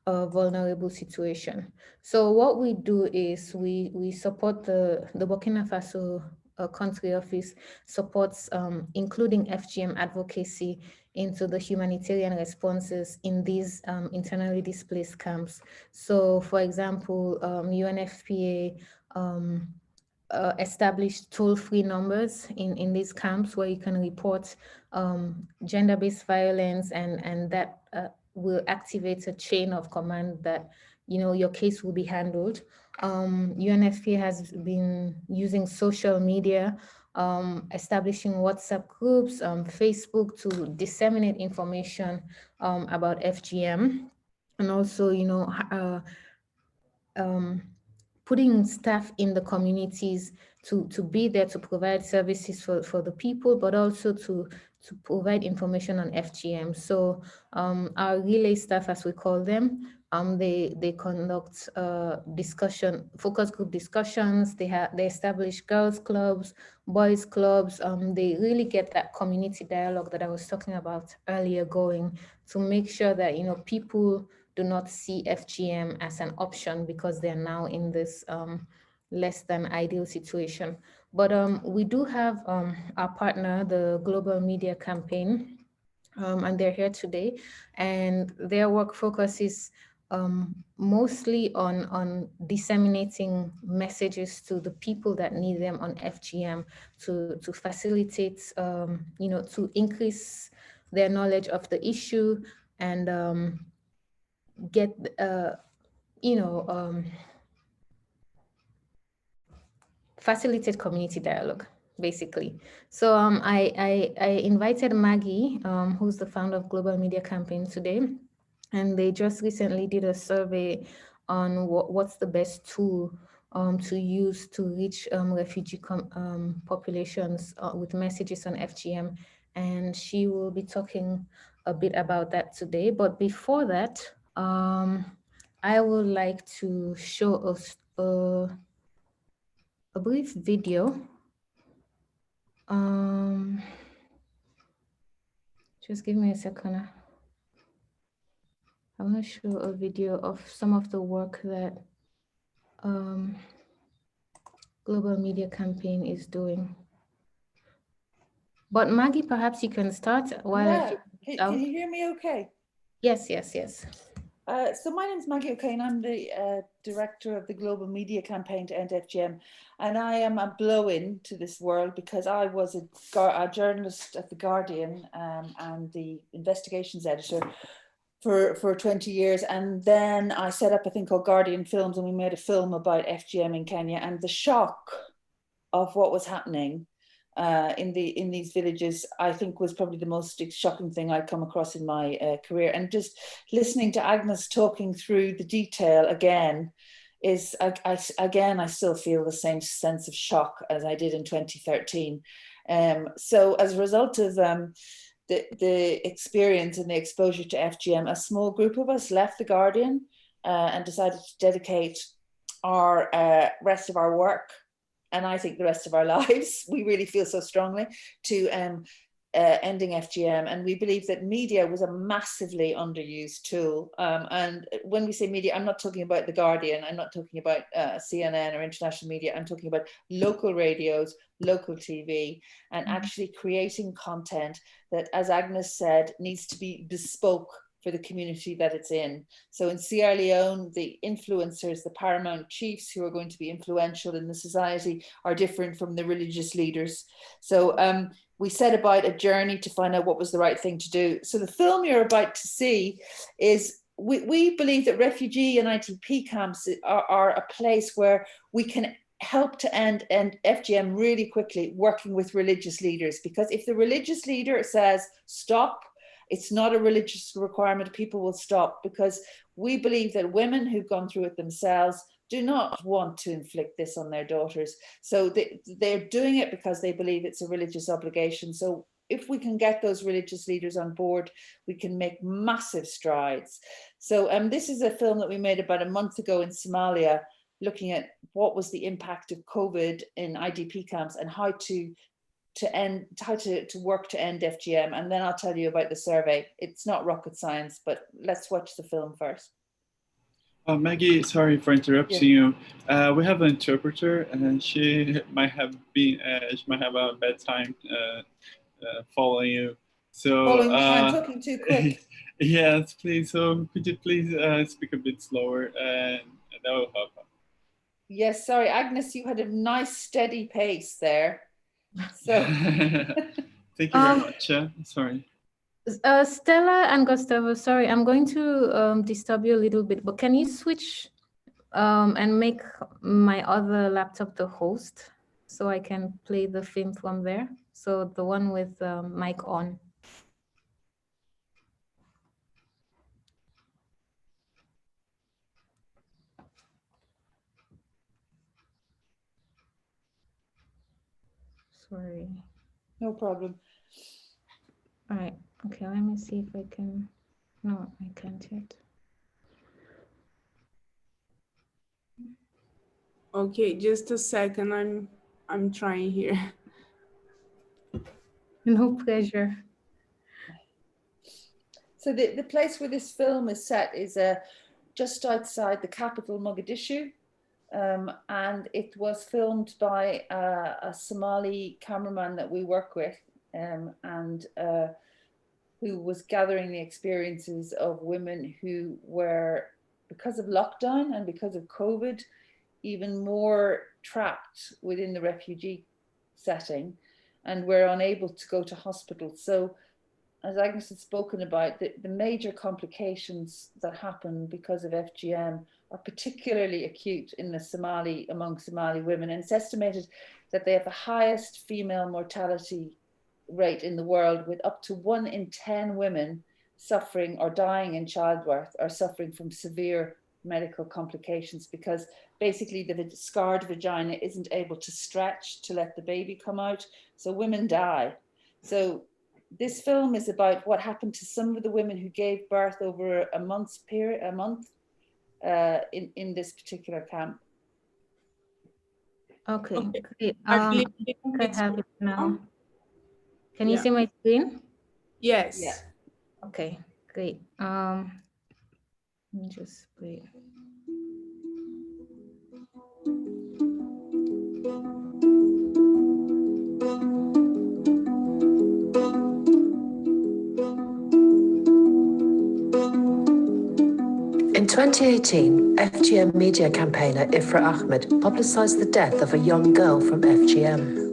vulnerable situation. So what we do is we support the Burkina Faso country office supports including FGM advocacy into the humanitarian responses in these internally displaced camps. So for example, UNFPA established toll-free numbers in these camps where you can report gender-based violence, and that will activate a chain of command that, you know, your case will be handled. UNFPA has been using social media, establishing WhatsApp groups, Facebook, to disseminate information about FGM, and also, you know, putting staff in the communities to be there to provide services for the people, but also to provide information on FGM. So our relay staff, as we call them, they conduct focus group discussions. They establish girls clubs, boys clubs. They really get that community dialogue that I was talking about earlier going, to make sure that, you know, people do not see FGM as an option because they're now in this less than ideal situation. But we do have our partner, the Global Media Campaign, and they're here today, and their work focuses mostly on disseminating messages to the people that need them on FGM, to facilitate, you know, to increase their knowledge of the issue, and get, you know, facilitate community dialogue, basically. So I invited Maggie, who's the founder of Global Media Campaign, today, and they just recently did a survey on what's the best tool to use to reach refugee populations with messages on FGM, and she will be talking a bit about that today. But before that, I would like to show us a brief video. Just give me a second. I want to show a video of some of the work that Global Media Campaign is doing. But Maggie, perhaps you can start while yeah. Can you hear me okay? Yes, yes, yes. So my name is Maggie O'Kane. I'm the director of the Global Media Campaign to End FGM, and I am a blow-in to this world because I was a journalist at The Guardian and the investigations editor for 20 years, and then I set up a thing called Guardian Films, and we made a film about FGM in Kenya, and the shock of what was happening in these villages, I think, was probably the most shocking thing I'd come across in my career. And just listening to Agnes talking through the detail again is, I still feel the same sense of shock as I did in 2013. So as a result of the experience and the exposure to FGM, a small group of us left The Guardian and decided to dedicate our rest of our work, and I think the rest of our lives, we really feel so strongly, to ending FGM. And we believe that media was a massively underused tool. And when we say media, I'm not talking about The Guardian, I'm not talking about CNN or international media, I'm talking about local radios, local TV, and actually creating content that, as Agnes said, needs to be bespoke for the community that it's in. So in Sierra Leone, the influencers, the paramount chiefs who are going to be influential in the society are different from the religious leaders. So we set about a journey to find out what was the right thing to do. So the film you're about to see is, we believe that refugee and IDP camps are a place where we can help to end FGM really quickly, working with religious leaders. Because if the religious leader says stop, it's not a religious requirement, people will stop, because we believe that women who've gone through it themselves do not want to inflict this on their daughters. So they're doing it because they believe it's a religious obligation. So if we can get those religious leaders on board, we can make massive strides. So this is a film that we made about a month ago in Somalia, looking at what was the impact of COVID in IDP camps and how to work to end FGM. And then I'll tell you about the survey. It's not rocket science, but let's watch the film first. Maggie, sorry for interrupting you. We have an interpreter, and she might have a bad time following you. So I'm talking too quick. Yes, please. So could you please speak a bit slower, and that will help. Yes, sorry, Agnes, you had a nice steady pace there. So thank you very much. Sorry. Stella and Gustavo, sorry, I'm going to disturb you a little bit, but can you switch and make my other laptop the host so I can play the film from there? So the one with mic on. Sorry. No problem. All right. Okay, let me see if I can. No, I can't yet. Okay, just a second. I'm trying here. No pressure. So the place where this film is set is just outside the capital, Mogadishu. And it was filmed by a Somali cameraman that we work with, and who was gathering the experiences of women who were, because of lockdown and because of COVID, even more trapped within the refugee setting and were unable to go to hospital. So as Agnes had spoken about, the major complications that happen because of FGM are particularly acute in among Somali women. And it's estimated that they have the highest female mortality rate in the world, with up to 1 in 10 women suffering or dying in childbirth or suffering from severe medical complications, because basically the scarred vagina isn't able to stretch to let the baby come out. So women die. So this film is about what happened to some of the women who gave birth over a month in this particular camp. Okay, great. I think I have it now. Can you see my screen? Yes. Yeah. Okay, great. Let me just play. In 2018, FGM media campaigner Ifra Ahmed publicised the death of a young girl from FGM.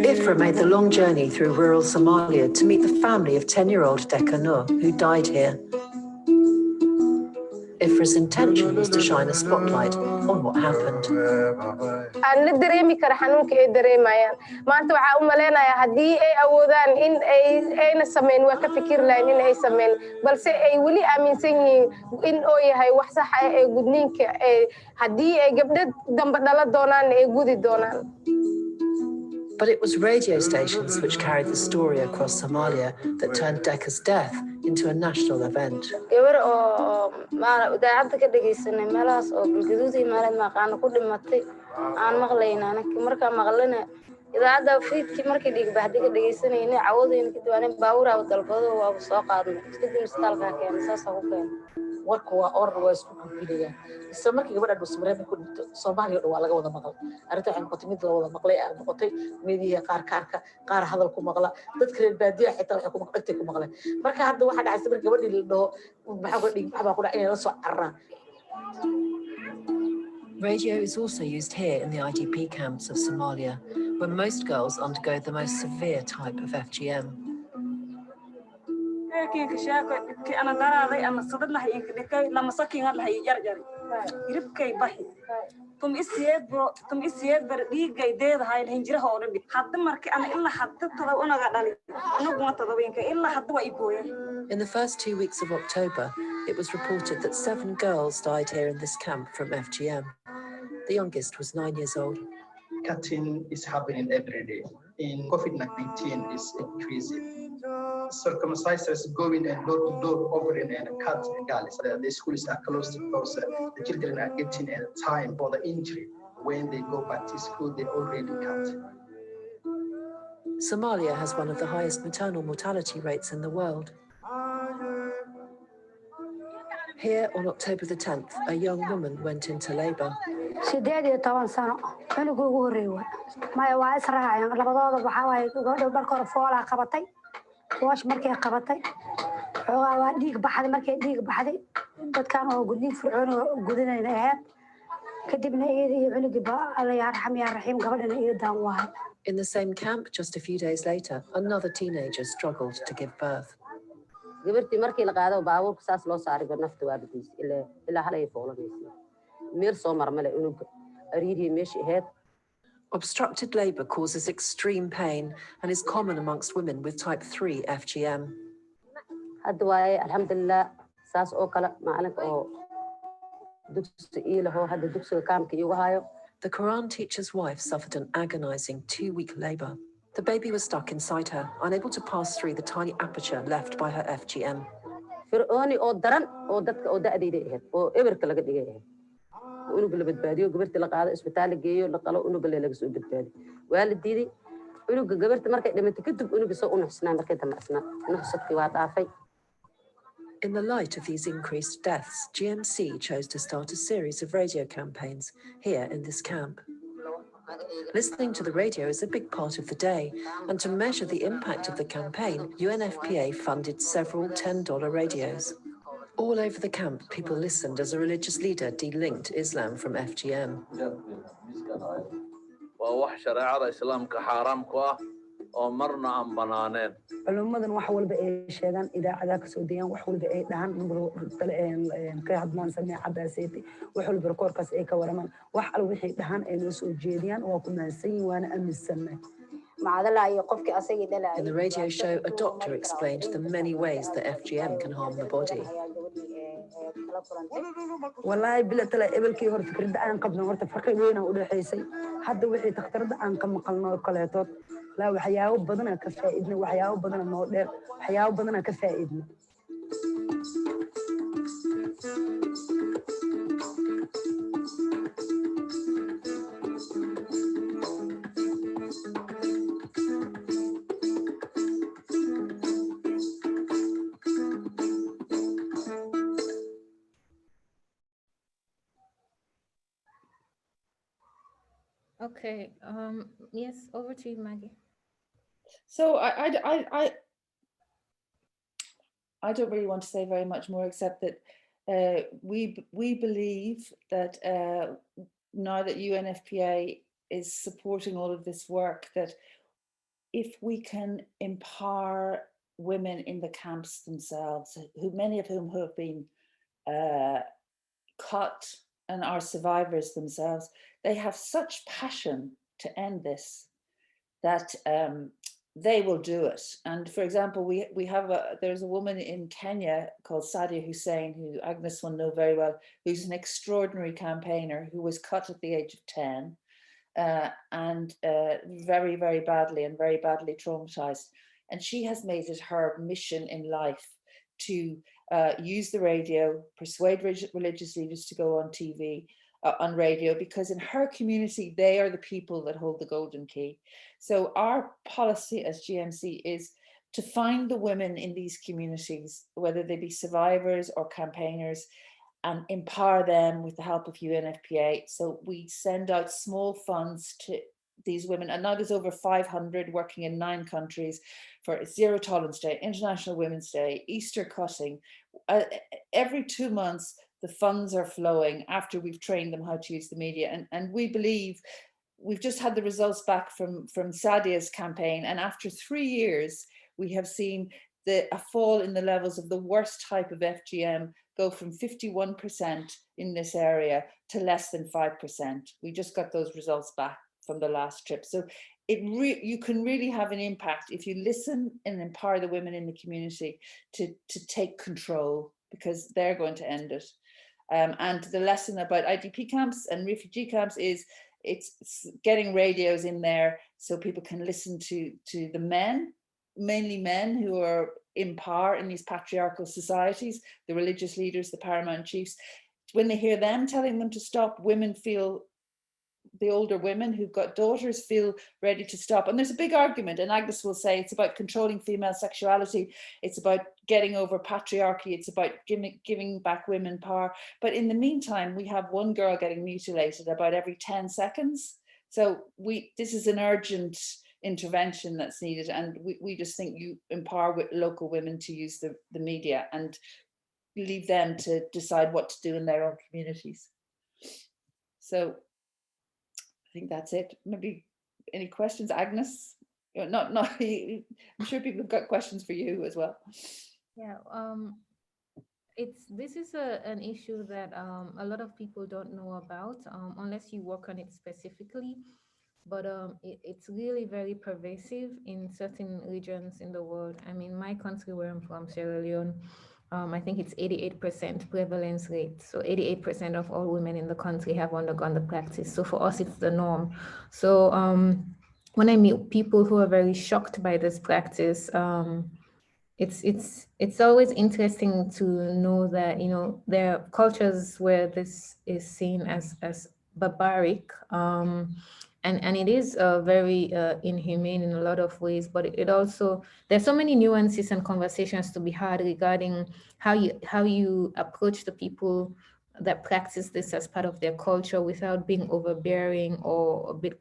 Ifra made the long journey through rural Somalia to meet the family of 10-year-old Deka Nur, who died here. Ifra's intention was to shine a spotlight on what happened. أنا دريمي كرحنون كدريمايان ما أنت وعاوملنا يا هدي أي أودان إن أي نسمين وكفكر لين إن أي سمين بل سي أي ولي أمين سيني إن أوي هاي وحصة أي جودنين ك هدي أي قبل دم بدل دونان أي جودي دونان. But it was radio stations which carried the story across Somalia that turned Deka's death into a national event. warka waa orar waa isku gudbinayaan isla markii gabadha dhusmareeb ku dhinto Soomaaliya oo laga wada maqal arrinta waxay noqotay mid la wada maqlay ay noqotay meediya qaar hadal ku maqla dadka reer baadiyaha xitaa waxay ku maqlay ku maqlay marka hadda waxa dhacay markii gabadhii la dhaho maxaa ku dhig maxaa ku dhacay la soo carraa. Radio is also used here in the IDP camps of Somalia, where most girls undergo the most severe type of FGM. In the first 2 weeks of October, it was reported that 7 girls died here in this camp from FGM. The youngest was 9 years old. Cutting is happening every day. In COVID-19 is increasing. Circumcisers going and door to door offering and cut girls. The schools are closed because the children are getting time for the injury. When they go back to school, they already cut. Somalia has one of the highest maternal mortality rates in the world. Here on October the 10th, a young woman went into labour. In the same camp, just a few days later, another teenager struggled to give birth. gabartii markii la qaado baabuurka saas loo saaray nafta waa badiis ilaa halay foolanaysa meer soo marmale unug ariiri meeshii ahayd. Obstructed labour causes extreme pain and is common amongst women with type 3 FGM. hadda waaye alxamdulillah saas oo kale maalinka oo dugsi ilaho hadda dugsiga kaamka igu hayo. The Quran teacher's wife suffered an agonizing 2-week labour. The baby was stuck inside her, unable to pass through the tiny aperture left by her FGM. fir'ooni oo daran oo dadka oo da'dayda ahayd oo eberka laga dhigay ahayd unug la badbaadiyo gabartii la qaado isbitaal la geeyo la qalo unug laga soo badbaadiyo waa la diiday unug gabartii markay dhimatay kadib unug soo unuxsnaa markay damacsnaa nuxsadkii waa dhaafay. In the light of these increased deaths, GMC chose to start a series of radio campaigns here in this camp. Listening to the radio is a big part of the day, and to measure the impact of the campaign, UNFPA funded several $10 radios. All over the camp, people listened as a religious leader delinked Islam from FGM. culummadan wax walba ay sheegaan idaacadaha kasoo dayaan wax walba ay dhahan ka hadlaan samee cadaaseeti wax walba rekoorkaas ay ka waramaan wax al wixii dhahan ay noo soo jeediyaan waa ku mahadsan yihiin waana aaminsannahay. In the radio show, a doctor explained the many ways that FGM can harm the body. والله بلا تلا إبلكي هور فكرة أنا قبل مرت فرق بينه وده حيسي حد وحي تختار عن كم قلنا كلياتات لا وحياه بدنا كفائدنا وحياه بدنا نودر وحياه بدنا كفائدنا. Okay. Yes, over to you, Maggie. So I don't really want to say very much more except that we believe that now that UNFPA is supporting all of this work, that if we can empower women in the camps themselves, who many of whom have been cut and are survivors themselves, they have such passion to end this that they will do it. And for example, we have there's a woman in Kenya called Sadia Hussein, who Agnes will know very well, who's an extraordinary campaigner who was cut at the age of 10 and very, very badly traumatized. And she has made it her mission in life to use the radio, persuade religious leaders to go on TV, on radio, because in her community, they are the people that hold the golden key. So our policy as GMC is to find the women in these communities, whether they be survivors or campaigners, and empower them with the help of UNFPA. So we send out small funds to these women, and now there's over 500 working in 9 countries for Zero Tolerance Day, International Women's Day, Easter cutting. Every 2 months, the funds are flowing after we've trained them how to use the media. And we believe, we've just had the results back from Sadia's campaign, and after 3 years, we have seen a fall in the levels of the worst type of FGM go from 51% in this area to less than 5%. We just got those results back from the last trip. So you can really have an impact if you listen and empower the women in the community to take control, because they're going to end it. And the lesson about IDP camps and refugee camps is it's getting radios in there so people can listen to the men, mainly men who are in power in these patriarchal societies, the religious leaders, the paramount chiefs. When they hear them telling them to stop, women feel, the older women who've got daughters feel ready to stop. And there's a big argument, and Agnes will say it's about controlling female sexuality, it's about getting over patriarchy, it's about giving back women power. But in the meantime, we have one girl getting mutilated about every 10 seconds. So this is an urgent intervention that's needed, and we just think you empower local women to use the media and leave them to decide what to do in their own communities. So I think that's it. Maybe any questions, Agnes? Not I'm sure people have got questions for you as well. Yeah, this is an issue that a lot of people don't know about unless you work on it specifically. But it's really very pervasive in certain regions in the world. I mean, my country where I'm from, Serra Leoa, I think it's 88% prevalence rate. So 88% of all women in the country have undergone the practice. So for us, it's the norm. So when I meet people who are very shocked by this practice, it's always interesting to know that, you know, there are cultures where this is seen as barbaric. And it is very inhumane in a lot of ways, but it also, there's so many nuances and conversations to be had regarding how you approach the people that practice this as part of their culture without being overbearing or a bit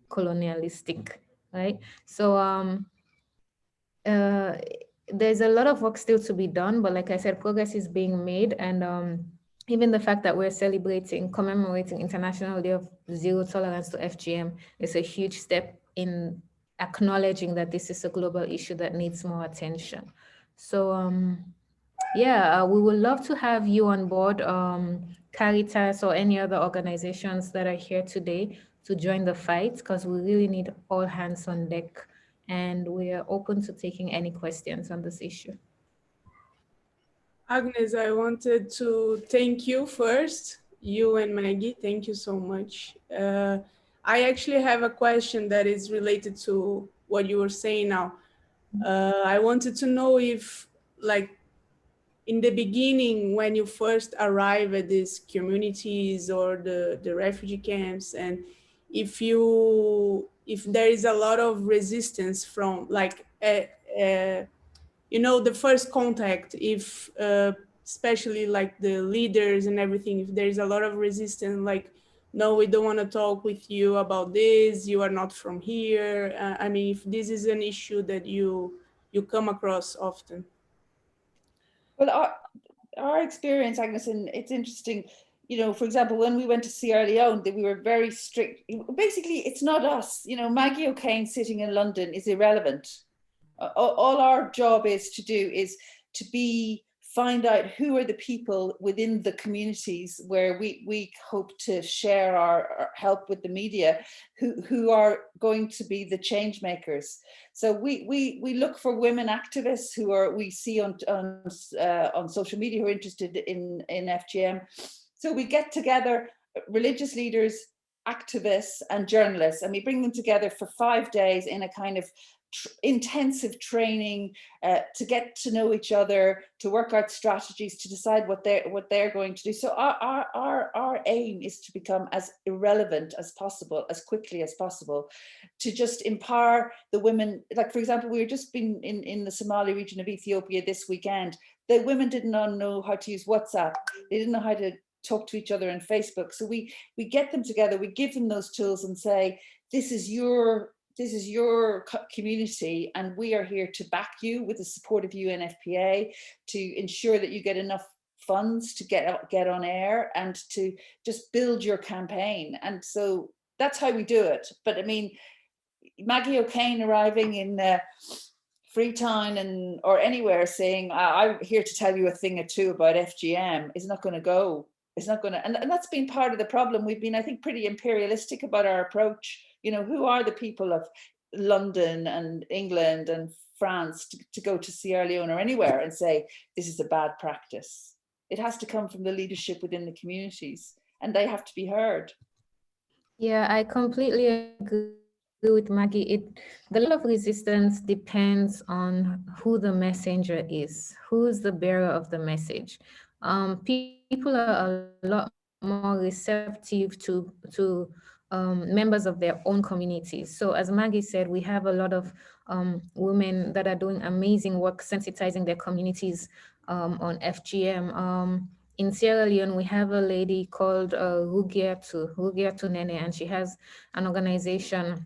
colonialistic, right? So there's a lot of work still to be done, but like I said, progress is being made. And even the fact that we're commemorating International Day of Zero Tolerance to FGM is a huge step in acknowledging that this is a global issue that needs more attention. So we would love to have you on board, Caritas or any other organizations that are here today to join the fight, because we really need all hands on deck, and we are open to taking any questions on this issue. Agnes, I wanted to thank you first, you and Maggie, thank you so much. I actually have a question that is related to what you were saying now. I wanted to know if, like, in the beginning, when you first arrive at these communities or the refugee camps, and if there is a lot of resistance from, like, you know, the first contact, if especially like the leaders and everything, if there's a lot of resistance, like, no, we don't want to talk with you about this, you are not from here. I mean, if this is an issue that you come across often. Well, our experience, Agnes, and it's interesting, you know, for example, when we went to Sierra Leone, we were very strict. Basically, it's not us, you know, Maggie O'Kane sitting in London is irrelevant. All our job is to do is to find out who are the people within the communities where we hope to share our help with the media, who are going to be the change makers. So we look for women activists who we see on social media who are interested in FGM. So we get together religious leaders, activists and journalists, and we bring them together for 5 days in a kind of intensive training to get to know each other, to work out strategies, to decide what they're going to do. So our aim is to become as irrelevant as possible, as quickly as possible, to just empower the women. Like, for example, we were just been in the Somali region of Ethiopia this weekend. The women did not know how to use WhatsApp. They didn't know how to talk to each other on Facebook. So we get them together, we give them those tools and say, this is your community, and we are here to back you with the support of UNFPA to ensure that you get enough funds to get on air and to just build your campaign. And so that's how we do it. But I mean, Maggie O'Kane arriving in Freetown or anywhere saying, I'm here to tell you a thing or two about FGM is not going to go. It's not going to, and that's been part of the problem. We've been, I think, pretty imperialistic about our approach. You know, who are the people of London and England and France to go to Sierra Leone or anywhere and say, this is a bad practice? It has to come from the leadership within the communities, and they have to be heard. Yeah, I completely agree with Maggie. The level of resistance depends on who the messenger is, who's the bearer of the message. People are a lot more receptive to members of their own communities. So as Maggie said, we have a lot of women that are doing amazing work sensitizing their communities on FGM. In Sierra Leone, we have a lady called Rugiatu Nene, and she has an organization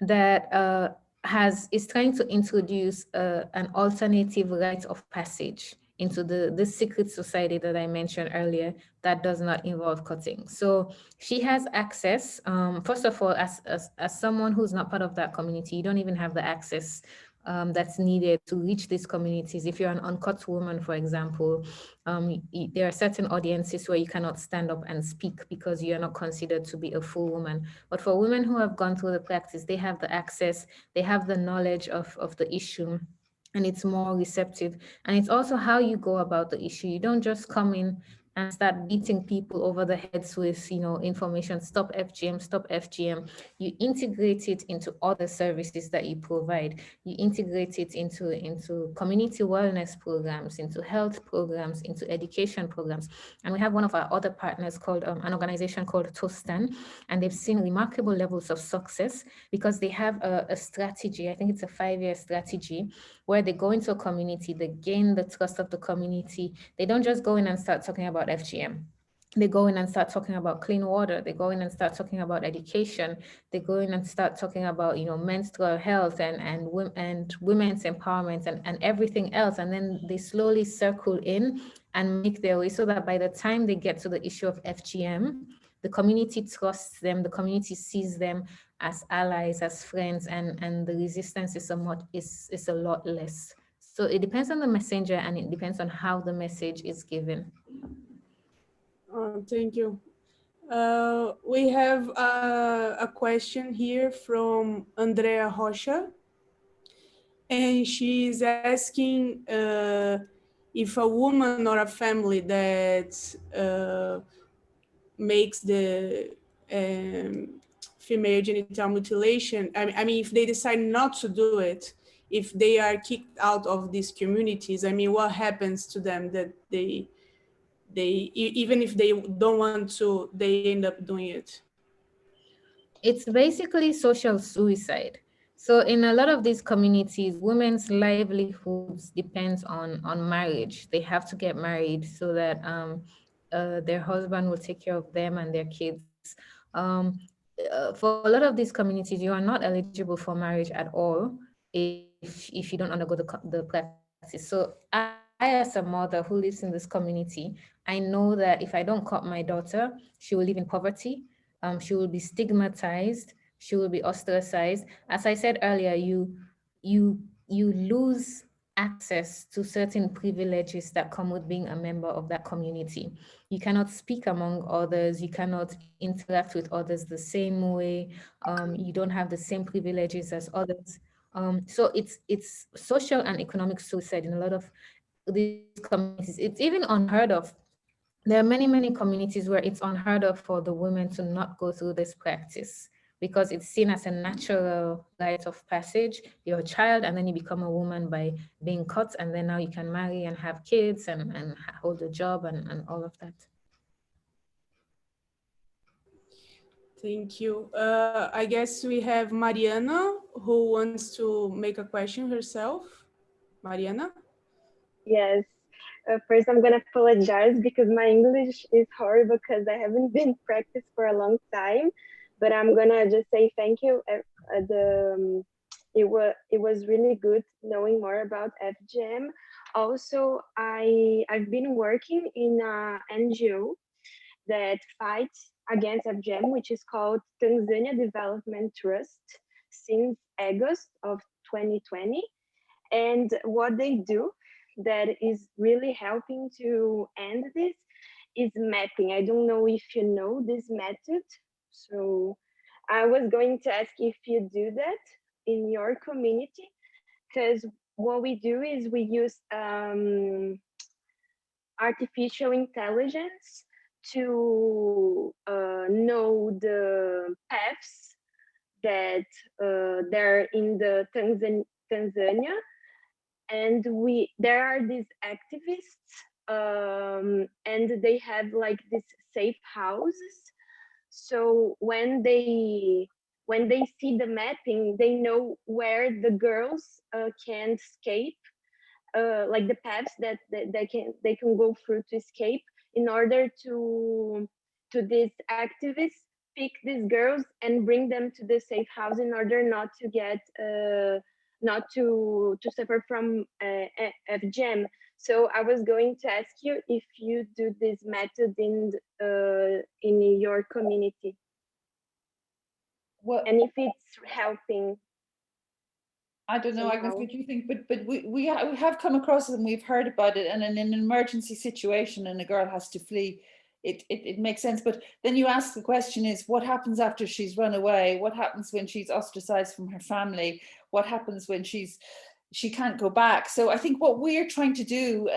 that is trying to introduce an alternative rite of passage into the secret society that I mentioned earlier that does not involve cutting. So she has access. First of all, as someone who's not part of that community, you don't even have the access that's needed to reach these communities. If you're an uncut woman, for example, there are certain audiences where you cannot stand up and speak because you're not considered to be a full woman. But for women who have gone through the practice, they have the access, they have the knowledge of the issue, and it's more receptive. And it's also how you go about the issue. You don't just come in and start beating people over the heads with, information, stop FGM, stop FGM. You integrate it into other services that you provide. You integrate it into community wellness programs, into health programs, into education programs. And we have one of our other partners called an organization called Tostan, and they've seen remarkable levels of success because they have a strategy. I think it's a 5-year strategy where they go into a community, they gain the trust of the community. They don't just go in and start talking about FGM. They go in and start talking about clean water. They go in and start talking about education. They go in and start talking about, menstrual health and women's empowerment and everything else. And then they slowly circle in and make their way so that by the time they get to the issue of FGM, the community trusts them, the community sees them as allies, as friends, and the resistance is a lot less. So it depends on the messenger, and it depends on how the message is given. Thank you. We have a question here from Andrea Rocha, and she's asking if a woman or a family that makes the female genital mutilation, I mean, if they decide not to do it, if they are kicked out of these communities, I mean, what happens to them that they even if they don't want to, they end up doing it? It's basically social suicide. So in a lot of these communities, women's livelihoods depends on marriage. They have to get married so that their husband will take care of them and their kids. For a lot of these communities, you are not eligible for marriage at all if you don't undergo the practice. So I, as a mother who lives in this community, I know that if I don't cut my daughter, she will live in poverty. She will be stigmatized. She will be ostracized. As I said earlier, you lose access to certain privileges that come with being a member of that community. You cannot speak among others. You cannot interact with others the same way. You don't have the same privileges as others. So it's social and economic suicide in a lot of these communities. It's even unheard of. There are many, many communities where it's unheard of for the women to not go through this practice, because it's seen as a natural rite of passage. You're a child and then you become a woman by being cut, and then now you can marry and have kids and hold a job and all of that. Thank you. I guess we have Mariana who wants to make a question herself. Mariana? Yes. First, I'm going to apologize because my English is horrible because I haven't been practiced for a long time. But I'm going to just say thank you. It was really good knowing more about FGM. Also, I've been working in an NGO that fights against FGM, which is called Tanzania Development Trust, since August of 2020. And what they do that is really helping to end this is mapping. I don't know if you know this method. So I was going to ask if you do that in your community, because what we do is we use artificial intelligence to know the paths that they're in the Tanzania. And there are these activists and they have like these safe houses. So when they see the mapping, they know where the girls can escape, like the paths that they can go through to escape, in order to these activists pick these girls and bring them to the safe house in order not to get not to suffer from FGM. So I was going to ask you if you do this method in your community, and if it's helping. I don't know, Agnes, what you think, but we have come across it and we've heard about it, and in an emergency situation and a girl has to flee, it makes sense. But then you ask the question is, what happens after she's run away? What happens when she's ostracized from her family? What happens when she can't go back? So I think what we're trying to do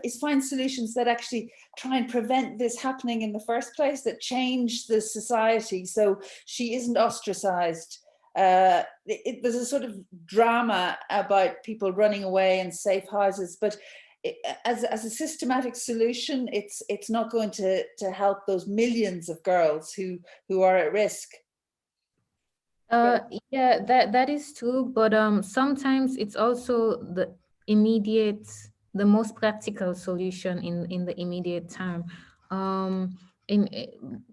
is find solutions that actually try and prevent this happening in the first place, that change the society so she isn't ostracized. There's a sort of drama about people running away in safe houses, but as a systematic solution, it's not going to help those millions of girls who are at risk. Yeah, that is true, but sometimes it's also the most practical solution in the immediate time.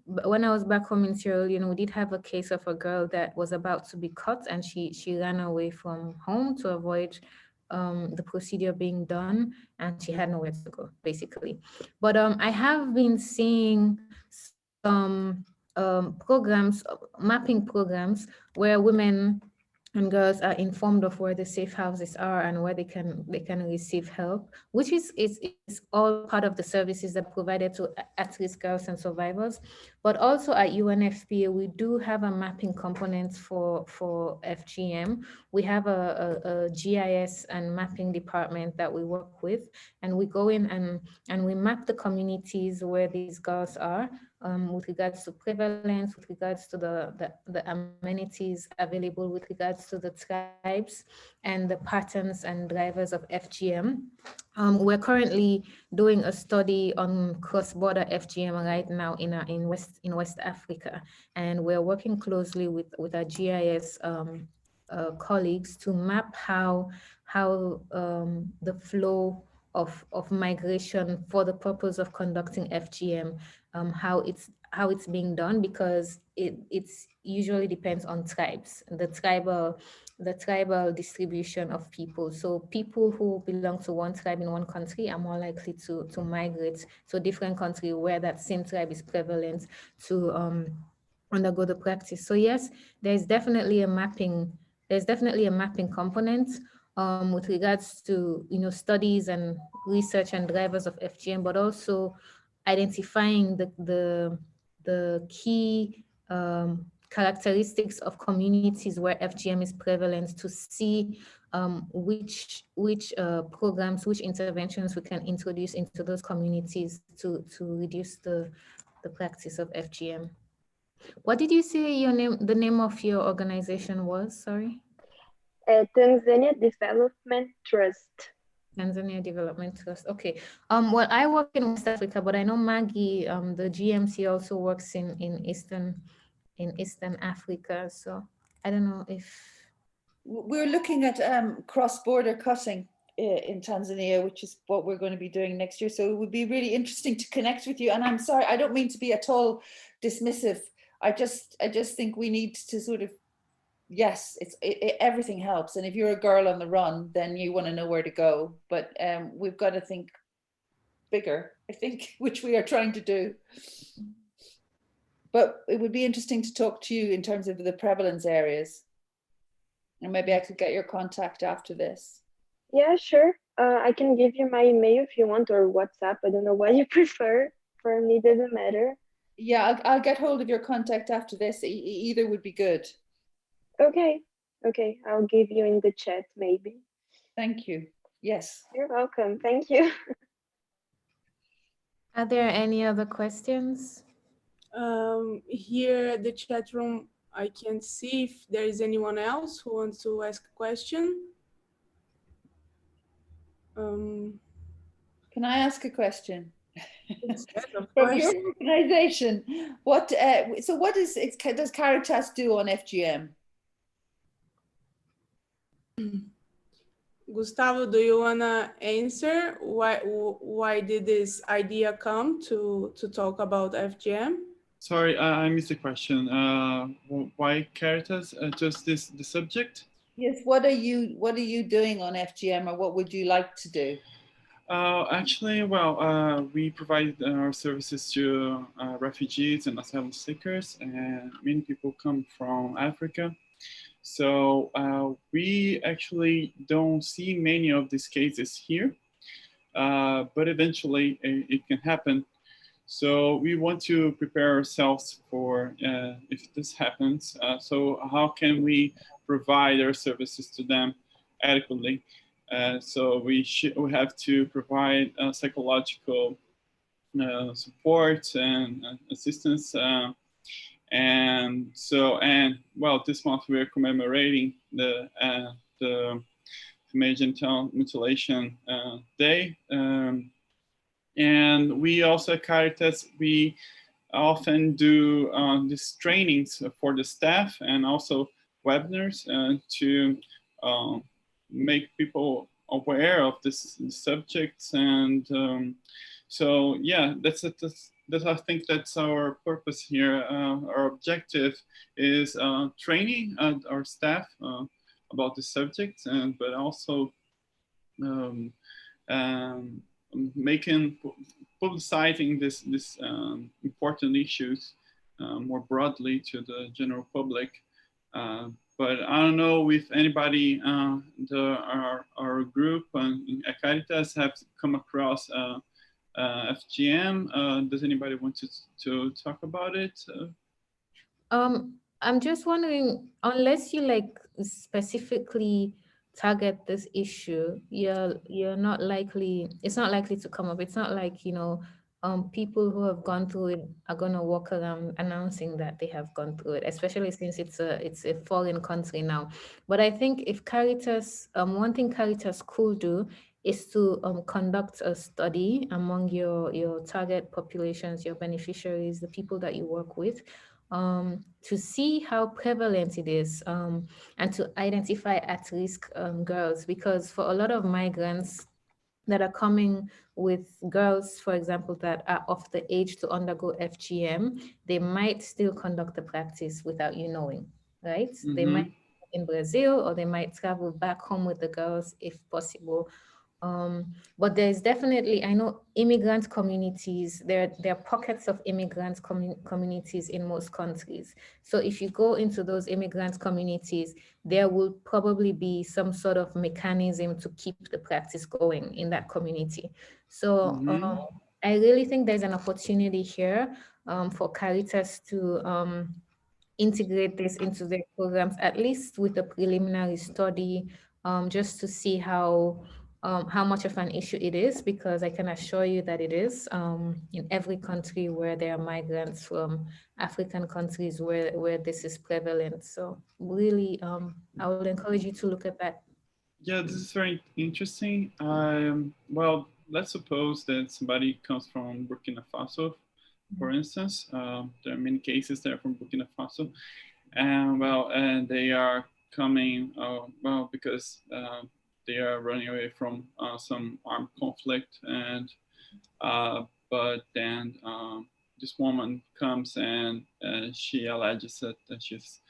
When I was back home in Sierra Leone, we did have a case of a girl that was about to be cut, and she ran away from home to avoid the procedure being done, and she had nowhere to go, basically. But I have been seeing some programs, mapping programs, where women and girls are informed of where the safe houses are and where they can receive help, which is all part of the services that are provided to at-risk girls and survivors. But also at UNFPA, we do have a mapping component for FGM. We have a GIS and mapping department that we work with, and we go in and we map the communities where these girls are, with regards to prevalence, with regards to the amenities available, with regards to the tribes and the patterns and drivers of FGM. We're currently doing a study on cross-border FGM right now in West Africa, and we're working closely with our GIS colleagues to map how the flow of migration for the purpose of conducting FGM, how it's being done, because it's usually depends on tribes, the tribal distribution of people. So people who belong to one tribe in one country are more likely to migrate to a different country where that same tribe is prevalent to undergo the practice. So yes, there's definitely a mapping component with regards to studies and research and drivers of FGM, but also identifying the key characteristics of communities where FGM is prevalent, to see which programs, which interventions we can introduce into those communities to reduce the practice of FGM. What did you say your name, the name of your organization was? Sorry. Tanzania Development Trust. Tanzania Development Trust. Okay. Well, I work in West Africa, but I know Maggie, the GMC, also works in Eastern Africa. So I don't know if we're looking at cross-border cutting in Tanzania, which is what we're going to be doing next year. So it would be really interesting to connect with you. And I'm sorry, I don't mean to be at all dismissive. I just think we need to sort of, yes, everything helps. And if you're a girl on the run, then you want to know where to go. But we've got to think bigger, I think, which we are trying to do. But it would be interesting to talk to you in terms of the prevalence areas. And maybe I could get your contact after this. Yeah, sure. I can give you my email if you want, or WhatsApp. I don't know what you prefer. For me, it doesn't matter. Yeah, I'll get hold of your contact after this. Either would be good. Okay. Okay, I'll give you in the chat maybe. Thank you. Yes. You're welcome. Thank you. Are there any other questions? Here at the chat room, I can see if there is anyone else who wants to ask a question. Can I ask a question? Yes, of From course. your organization, what does Caritas do on FGM? Gustavo, do you wanna answer why did this idea come to talk about FGM? Sorry, I missed the question. Why Caritas? Just the subject? Yes. What are you doing on FGM, or what would you like to do? Actually, well, we provide our services to refugees and asylum seekers, and many people come from Africa. So we actually don't see many of these cases here, but eventually it can happen. So we want to prepare ourselves for if this happens. So how can we provide our services to them adequately? So we have to provide psychological support and assistance. And well, this month we are commemorating the Female Genital Mutilation Day. And we also at Caritas, we often do these trainings for the staff and also webinars to make people aware of this subjects. And so, yeah, that's I think that's our purpose here. Our objective is training our staff about the subject, but also publicizing this important issues more broadly to the general public. But I don't know if anybody, our group at Caritas have come across FGM. Does anybody want to talk about it? I'm just wondering, unless you like specifically target this issue, you're not likely, it's not likely to come up. It's not like, you know, people who have gone through it are going to walk around announcing that they have gone through it, especially since it's a foreign country now. But I think if Caritas, one thing Caritas could do is to conduct a study among your target populations, your beneficiaries, the people that you work with, to see how prevalent it is, and to identify at-risk girls, because for a lot of migrants that are coming with girls, for example, that are of the age to undergo FGM, they might still conduct the practice without you knowing, right? Mm-hmm. They might in Brazil, or they might travel back home with the girls if possible. But there's definitely, I know immigrant communities, there are pockets of immigrant communities in most countries. So if you go into those immigrant communities, there will probably be some sort of mechanism to keep the practice going in that community. So I really think there's an opportunity here for Caritas to integrate this into their programs, at least with a preliminary study, just to see how how much of an issue it is, because I can assure you that it is in every country where there are migrants from African countries where this is prevalent. So really, I would encourage you to look at that. Yeah, this is very interesting. Well, let's suppose that somebody comes from Burkina Faso, for instance. There are many cases there from Burkina Faso. And they are coming, because they are running away from some armed conflict, and but then this woman comes and she alleges that she's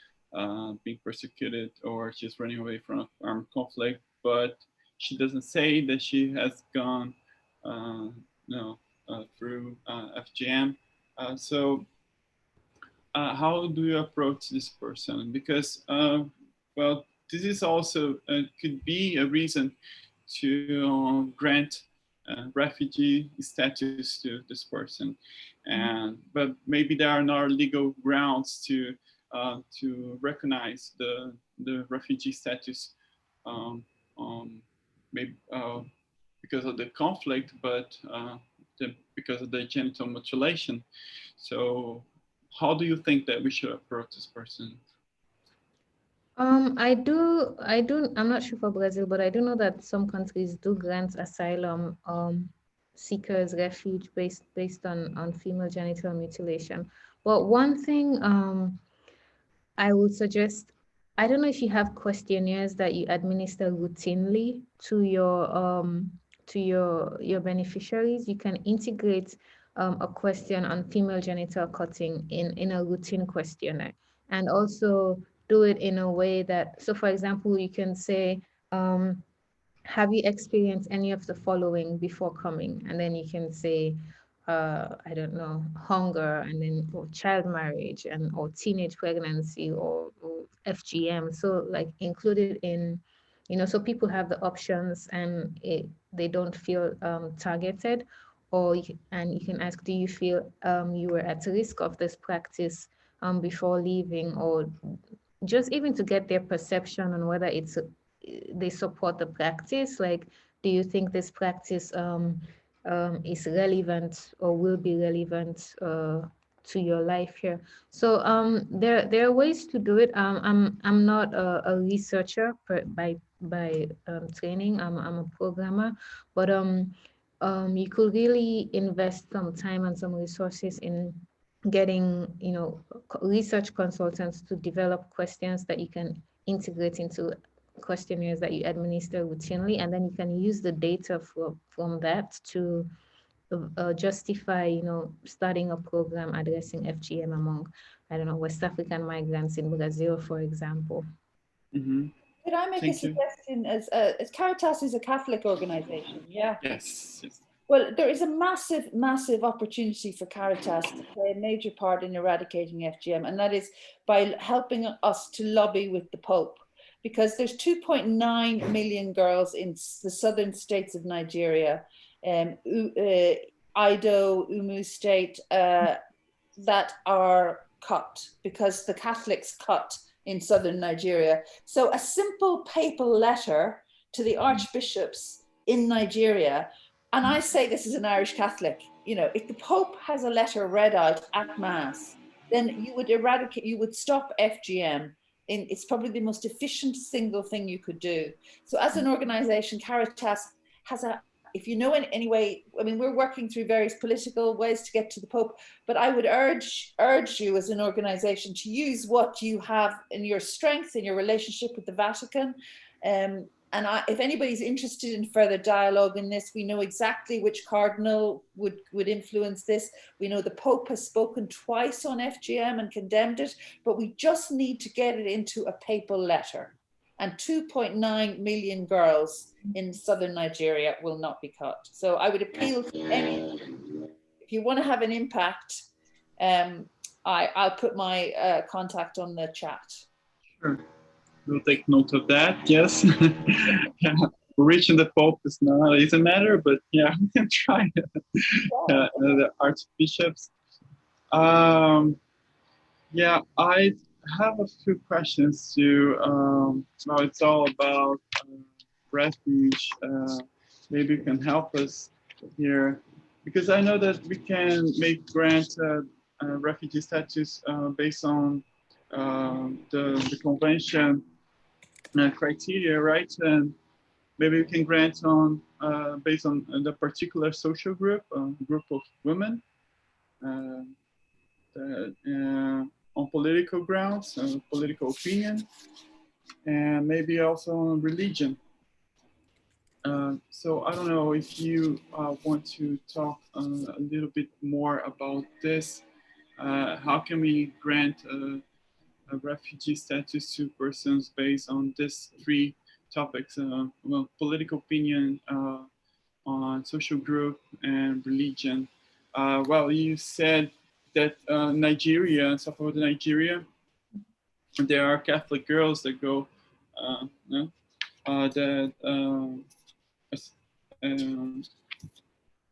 being persecuted or she's running away from armed conflict, but she doesn't say that she has gone through FGM. So how do you approach this person? Because, well, this is also could be a reason to grant refugee status to this person, but maybe there are no legal grounds to recognize the refugee status, maybe because of the conflict, but because of the genital mutilation. So how do you think that we should approach this person? I'm not sure for Brazil, but I do know that some countries do grant asylum seekers refuge based on female genital mutilation. But one thing I would suggest, I don't know if you have questionnaires that you administer routinely to your beneficiaries. You can integrate a question on female genital cutting in a routine questionnaire, and also do it in a way that, so for example, you can say, have you experienced any of the following before coming? And then you can say, I don't know, hunger, and then or child marriage, and or teenage pregnancy, or FGM. So like included in, so people have the options and they don't feel targeted. And you can ask, do you feel you were at risk of this practice before leaving, or just even to get their perception on whether they support the practice. Like, do you think this practice is relevant or will be relevant to your life here? So there are ways to do it. I'm not a researcher by training. I'm a programmer, but you could really invest some time and some resources in getting research consultants to develop questions that you can integrate into questionnaires that you administer routinely, and then you can use the data from that to justify starting a program addressing FGM among, I don't know, West African migrants in Brazil, for example. Could I make a suggestion? As Caritas is a Catholic organization, yeah? Yes. Well, there is a massive, massive opportunity for Caritas to play a major part in eradicating FGM, and that is by helping us to lobby with the Pope, because there's 2.9 million girls in the southern states of Nigeria, Ido, Umu state, that are cut because the Catholics cut in southern Nigeria. So a simple papal letter to the archbishops in Nigeria, and I say this as an Irish Catholic, if the Pope has a letter read out at Mass, then you would stop FGM. It's probably the most efficient single thing you could do. So as an organization, Caritas has if you know in any way, I mean, we're working through various political ways to get to the Pope, but I would urge you as an organization to use what you have in your strength, in your relationship with the Vatican. If anybody's interested in further dialogue in this, we know exactly which cardinal would influence this. We know the Pope has spoken twice on FGM and condemned it, but we just need to get it into a papal letter. And 2.9 million girls in southern Nigeria will not be cut. So I would appeal to if you want to have an impact, I'll put my contact on the chat. Sure. We'll take note of that, yes. Yeah. Reaching the Pope is not an easy matter, but yeah, we can try the archbishops. Yeah, I have a few questions to, well, it's all about refuge. maybe you can help us here, because I know that we can grant refugee status based on the convention criteria, right? And maybe we can grant on based on the particular social group, group of women, on political grounds, political opinion, and maybe also on religion. So I don't know if you want to talk a little bit more about this. How can we grant a refugee status to persons based on these three topics, well, political opinion, on social group, and religion? Well, you said that Nigeria, Southern Nigeria, there are Catholic girls that go,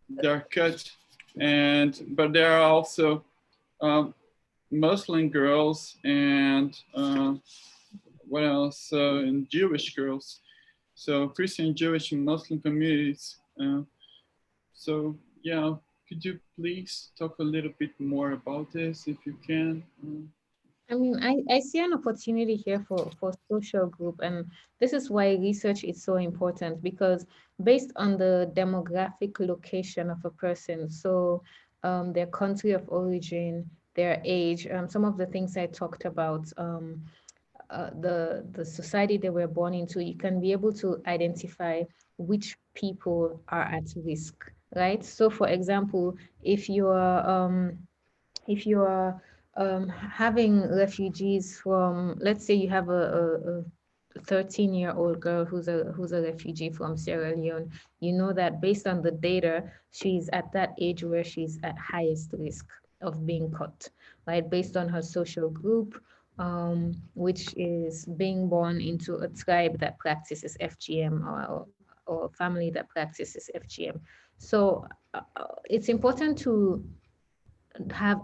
they're cut, but there are also Muslim girls and what else? And Jewish girls. So Christian, Jewish, and Muslim communities. So yeah, could you please talk a little bit more about this if you can? I mean, I see an opportunity here for social group, and this is why research is so important, because based on the demographic location of a person, so their country of origin, their age, some of the things I talked about, the society they were born into, you can be able to identify which people are at risk, right? So for example, if you are having refugees from, let's say you have a 13-year-old girl who's a refugee from Sierra Leone, you know that based on the data, she's at that age where she's at highest risk of being caught, right? Based on her social group, which is being born into a tribe that practices FGM or family that practices FGM. So it's important to have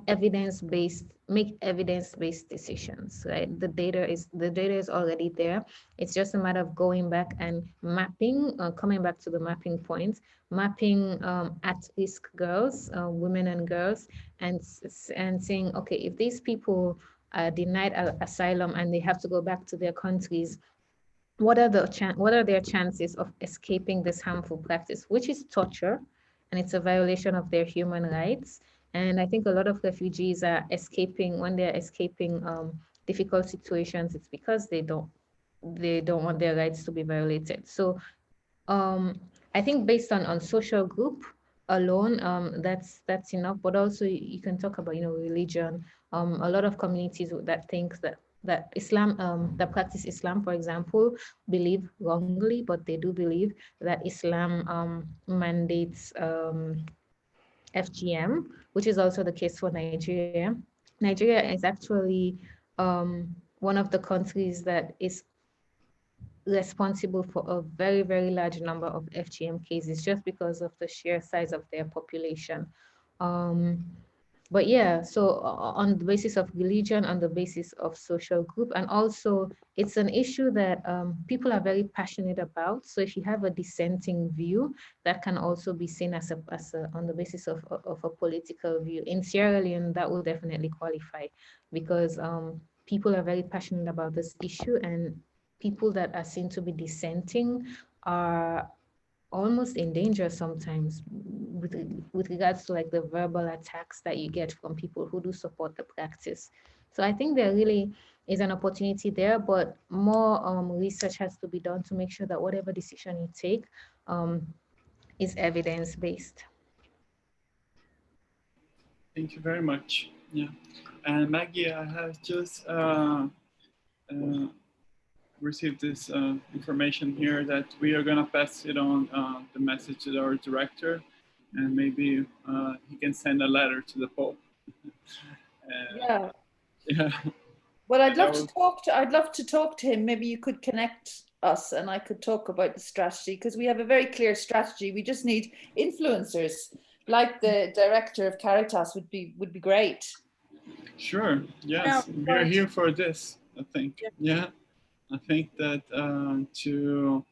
make evidence-based decisions, right? The data is already there. It's just a matter of going back and mapping, coming back to the mapping point, mapping at-risk girls, women and girls, and saying, okay, if these people are denied asylum and they have to go back to their countries, what are their chances of escaping this harmful practice, which is torture, and it's a violation of their human rights. And I think a lot of refugees are escaping, when they're escaping difficult situations, it's because they don't want their rights to be violated. So I think based on social group alone, that's enough. But also you can talk about, religion. A lot of communities that think that Islam, that practice Islam, for example, believe wrongly, but they do believe that Islam mandates FGM, which is also the case for Nigeria. Nigeria is actually one of the countries that is responsible for a very, very large number of FGM cases just because of the sheer size of their population. But yeah, so on the basis of religion, on the basis of social group, and also it's an issue that people are very passionate about. So if you have a dissenting view, that can also be seen as on the basis of a political view. In Sierra Leone, that will definitely qualify, because people are very passionate about this issue, and people that are seen to be dissenting are almost in danger sometimes with regards to like the verbal attacks that you get from people who do support the practice. So I think there really is an opportunity there, but more research has to be done to make sure that whatever decision you take is evidence-based. Thank you very much. Yeah, and Maggie, I have just received this information here that we are gonna pass it on the message to our director, and maybe he can send a letter to the Pope. Yeah. Yeah. Well, I'd love to talk to him. Maybe you could connect us and I could talk about the strategy, because we have a very clear strategy. We just need influencers, like the director of Caritas would be great. Sure. Yes, Yeah, we are here for this, I think. Yeah, I think that to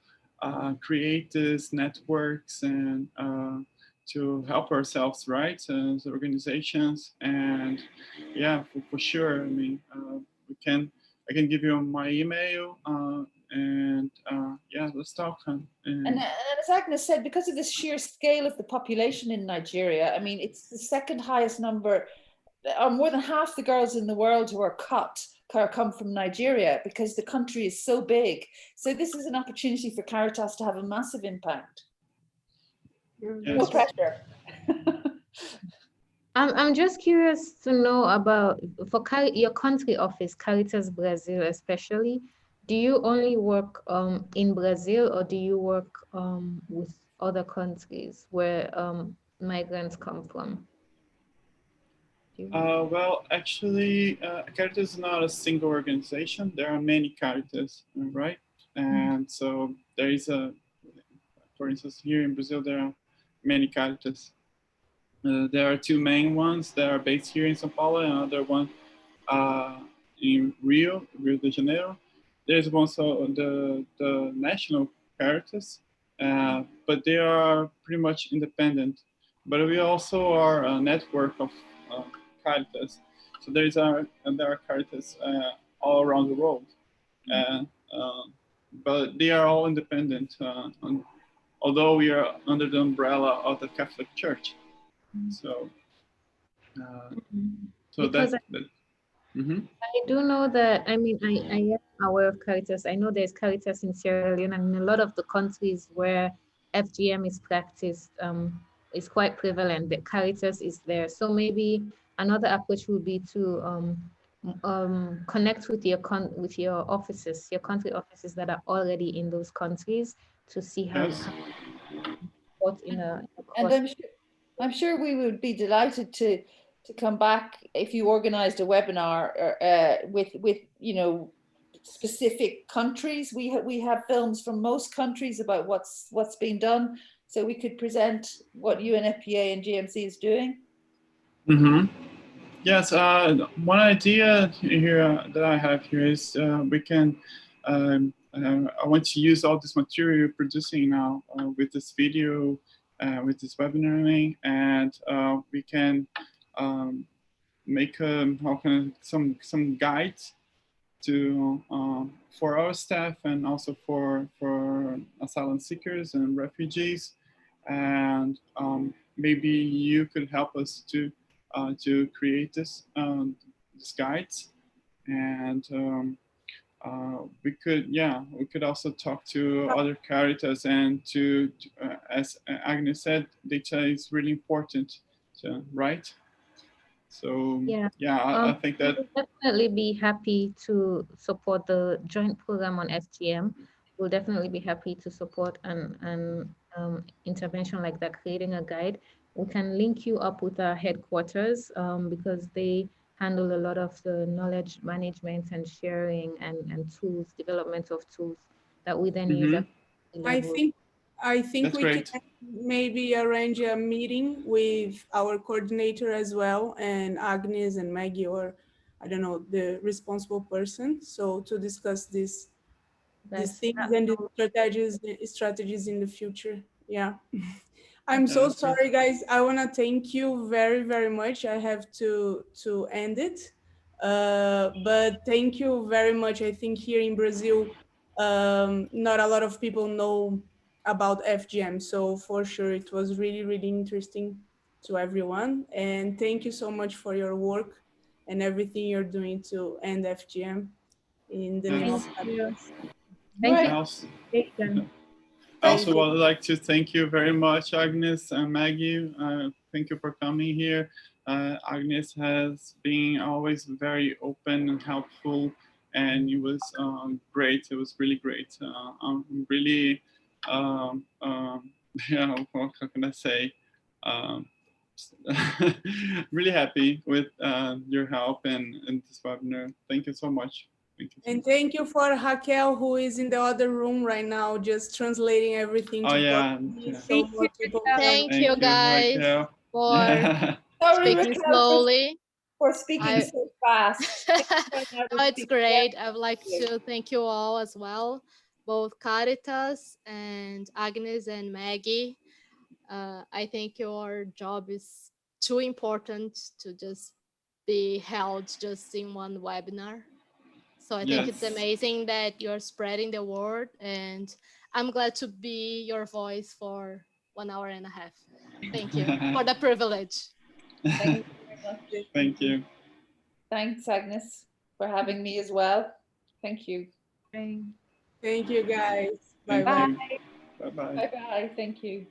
create these networks and to help ourselves, right, as organizations. And yeah, for sure. I mean, I can give you my email, and yeah, let's talk. And as Agnes said, because of the sheer scale of the population in Nigeria, I mean, it's the second highest number, or more than half the girls in the world who are cut come from Nigeria, because the country is so big. So this is an opportunity for Caritas to have a massive impact. Yes. No pressure. I'm just curious to know about, for your country office, Caritas Brazil especially, do you only work in Brazil, or do you work with other countries where migrants come from? Well, actually, Caritas is not a single organization. There are many Caritas, right? And so there is for instance, here in Brazil, there are many Caritas. There are two main ones that are based here in São Paulo, and another one in Rio de Janeiro. There's also the national Caritas, but they are pretty much independent. But we also are a network of Caritas. So there are Caritas all around the world, but they are all independent, although we are under the umbrella of the Catholic Church. So, I do know that, I mean, I am aware of Caritas. I know there's Caritas in Serra Leoa, and in a lot of the countries where FGM is practiced, is quite prevalent, that Caritas is there. So maybe another approach would be to connect with your offices, your country offices that are already in those countries, to see how you can support in a And I'm sure we would be delighted to come back if you organized a webinar with you know, specific countries. We have films from most countries about what's being done, so we could present what UNFPA and GMC is doing. Yes, one idea here that I have here is we can. I want to use all this material you're producing now with this video, with this webinar link, and we can make some guides to for our staff, and also for asylum seekers and refugees, and maybe you could help us to create this guides, and we could also talk to other Caritas, and to as Agnes said, data is really important, right? So I think that we'll definitely be happy to support the joint program on FGM. We'll definitely be happy to support an intervention like that, creating a guide. We can link you up with our headquarters because they handle a lot of the knowledge management and sharing and tools, development of tools that we then use at the level. I think That's we great. can maybe arrange a meeting with our coordinator as well, and Agnes and Maggie, or I don't know, the responsible person, so to discuss these things and the strategies in the future. Yeah. I'm so sorry, guys. I want to thank you very, very much. I have to end it, but thank you very much. I think here in Brazil, not a lot of people know about FGM, so for sure it was really, really interesting to everyone. And thank you so much for your work and everything you're doing to end FGM in the name of Caritas. Thank you. I also would like to thank you very much, Agnes and Maggie. Thank you for coming here. Agnes has been always very open and helpful, and it was great. It was really great. I'm really, yeah, what can I say? Really happy with your help and this webinar. Thank you so much. And thank you for Raquel, who is in the other room right now, just translating everything. Oh, yeah. So more people. Thank you guys for speaking slowly. For speaking so fast. Oh, it's great. I would like to thank you all as well, both Caritas and Agnes and Maggie. I think your job is too important to just be held just in one webinar. So I think it's amazing that you're spreading the word, and I'm glad to be your voice for 1 hour and a half. Thank you for the privilege. Thank you very much. Thank you. Thanks, Agnes, for having me as well. Thank you. Thank you, guys. Bye Bye-bye. bye. Bye-bye. Thank you.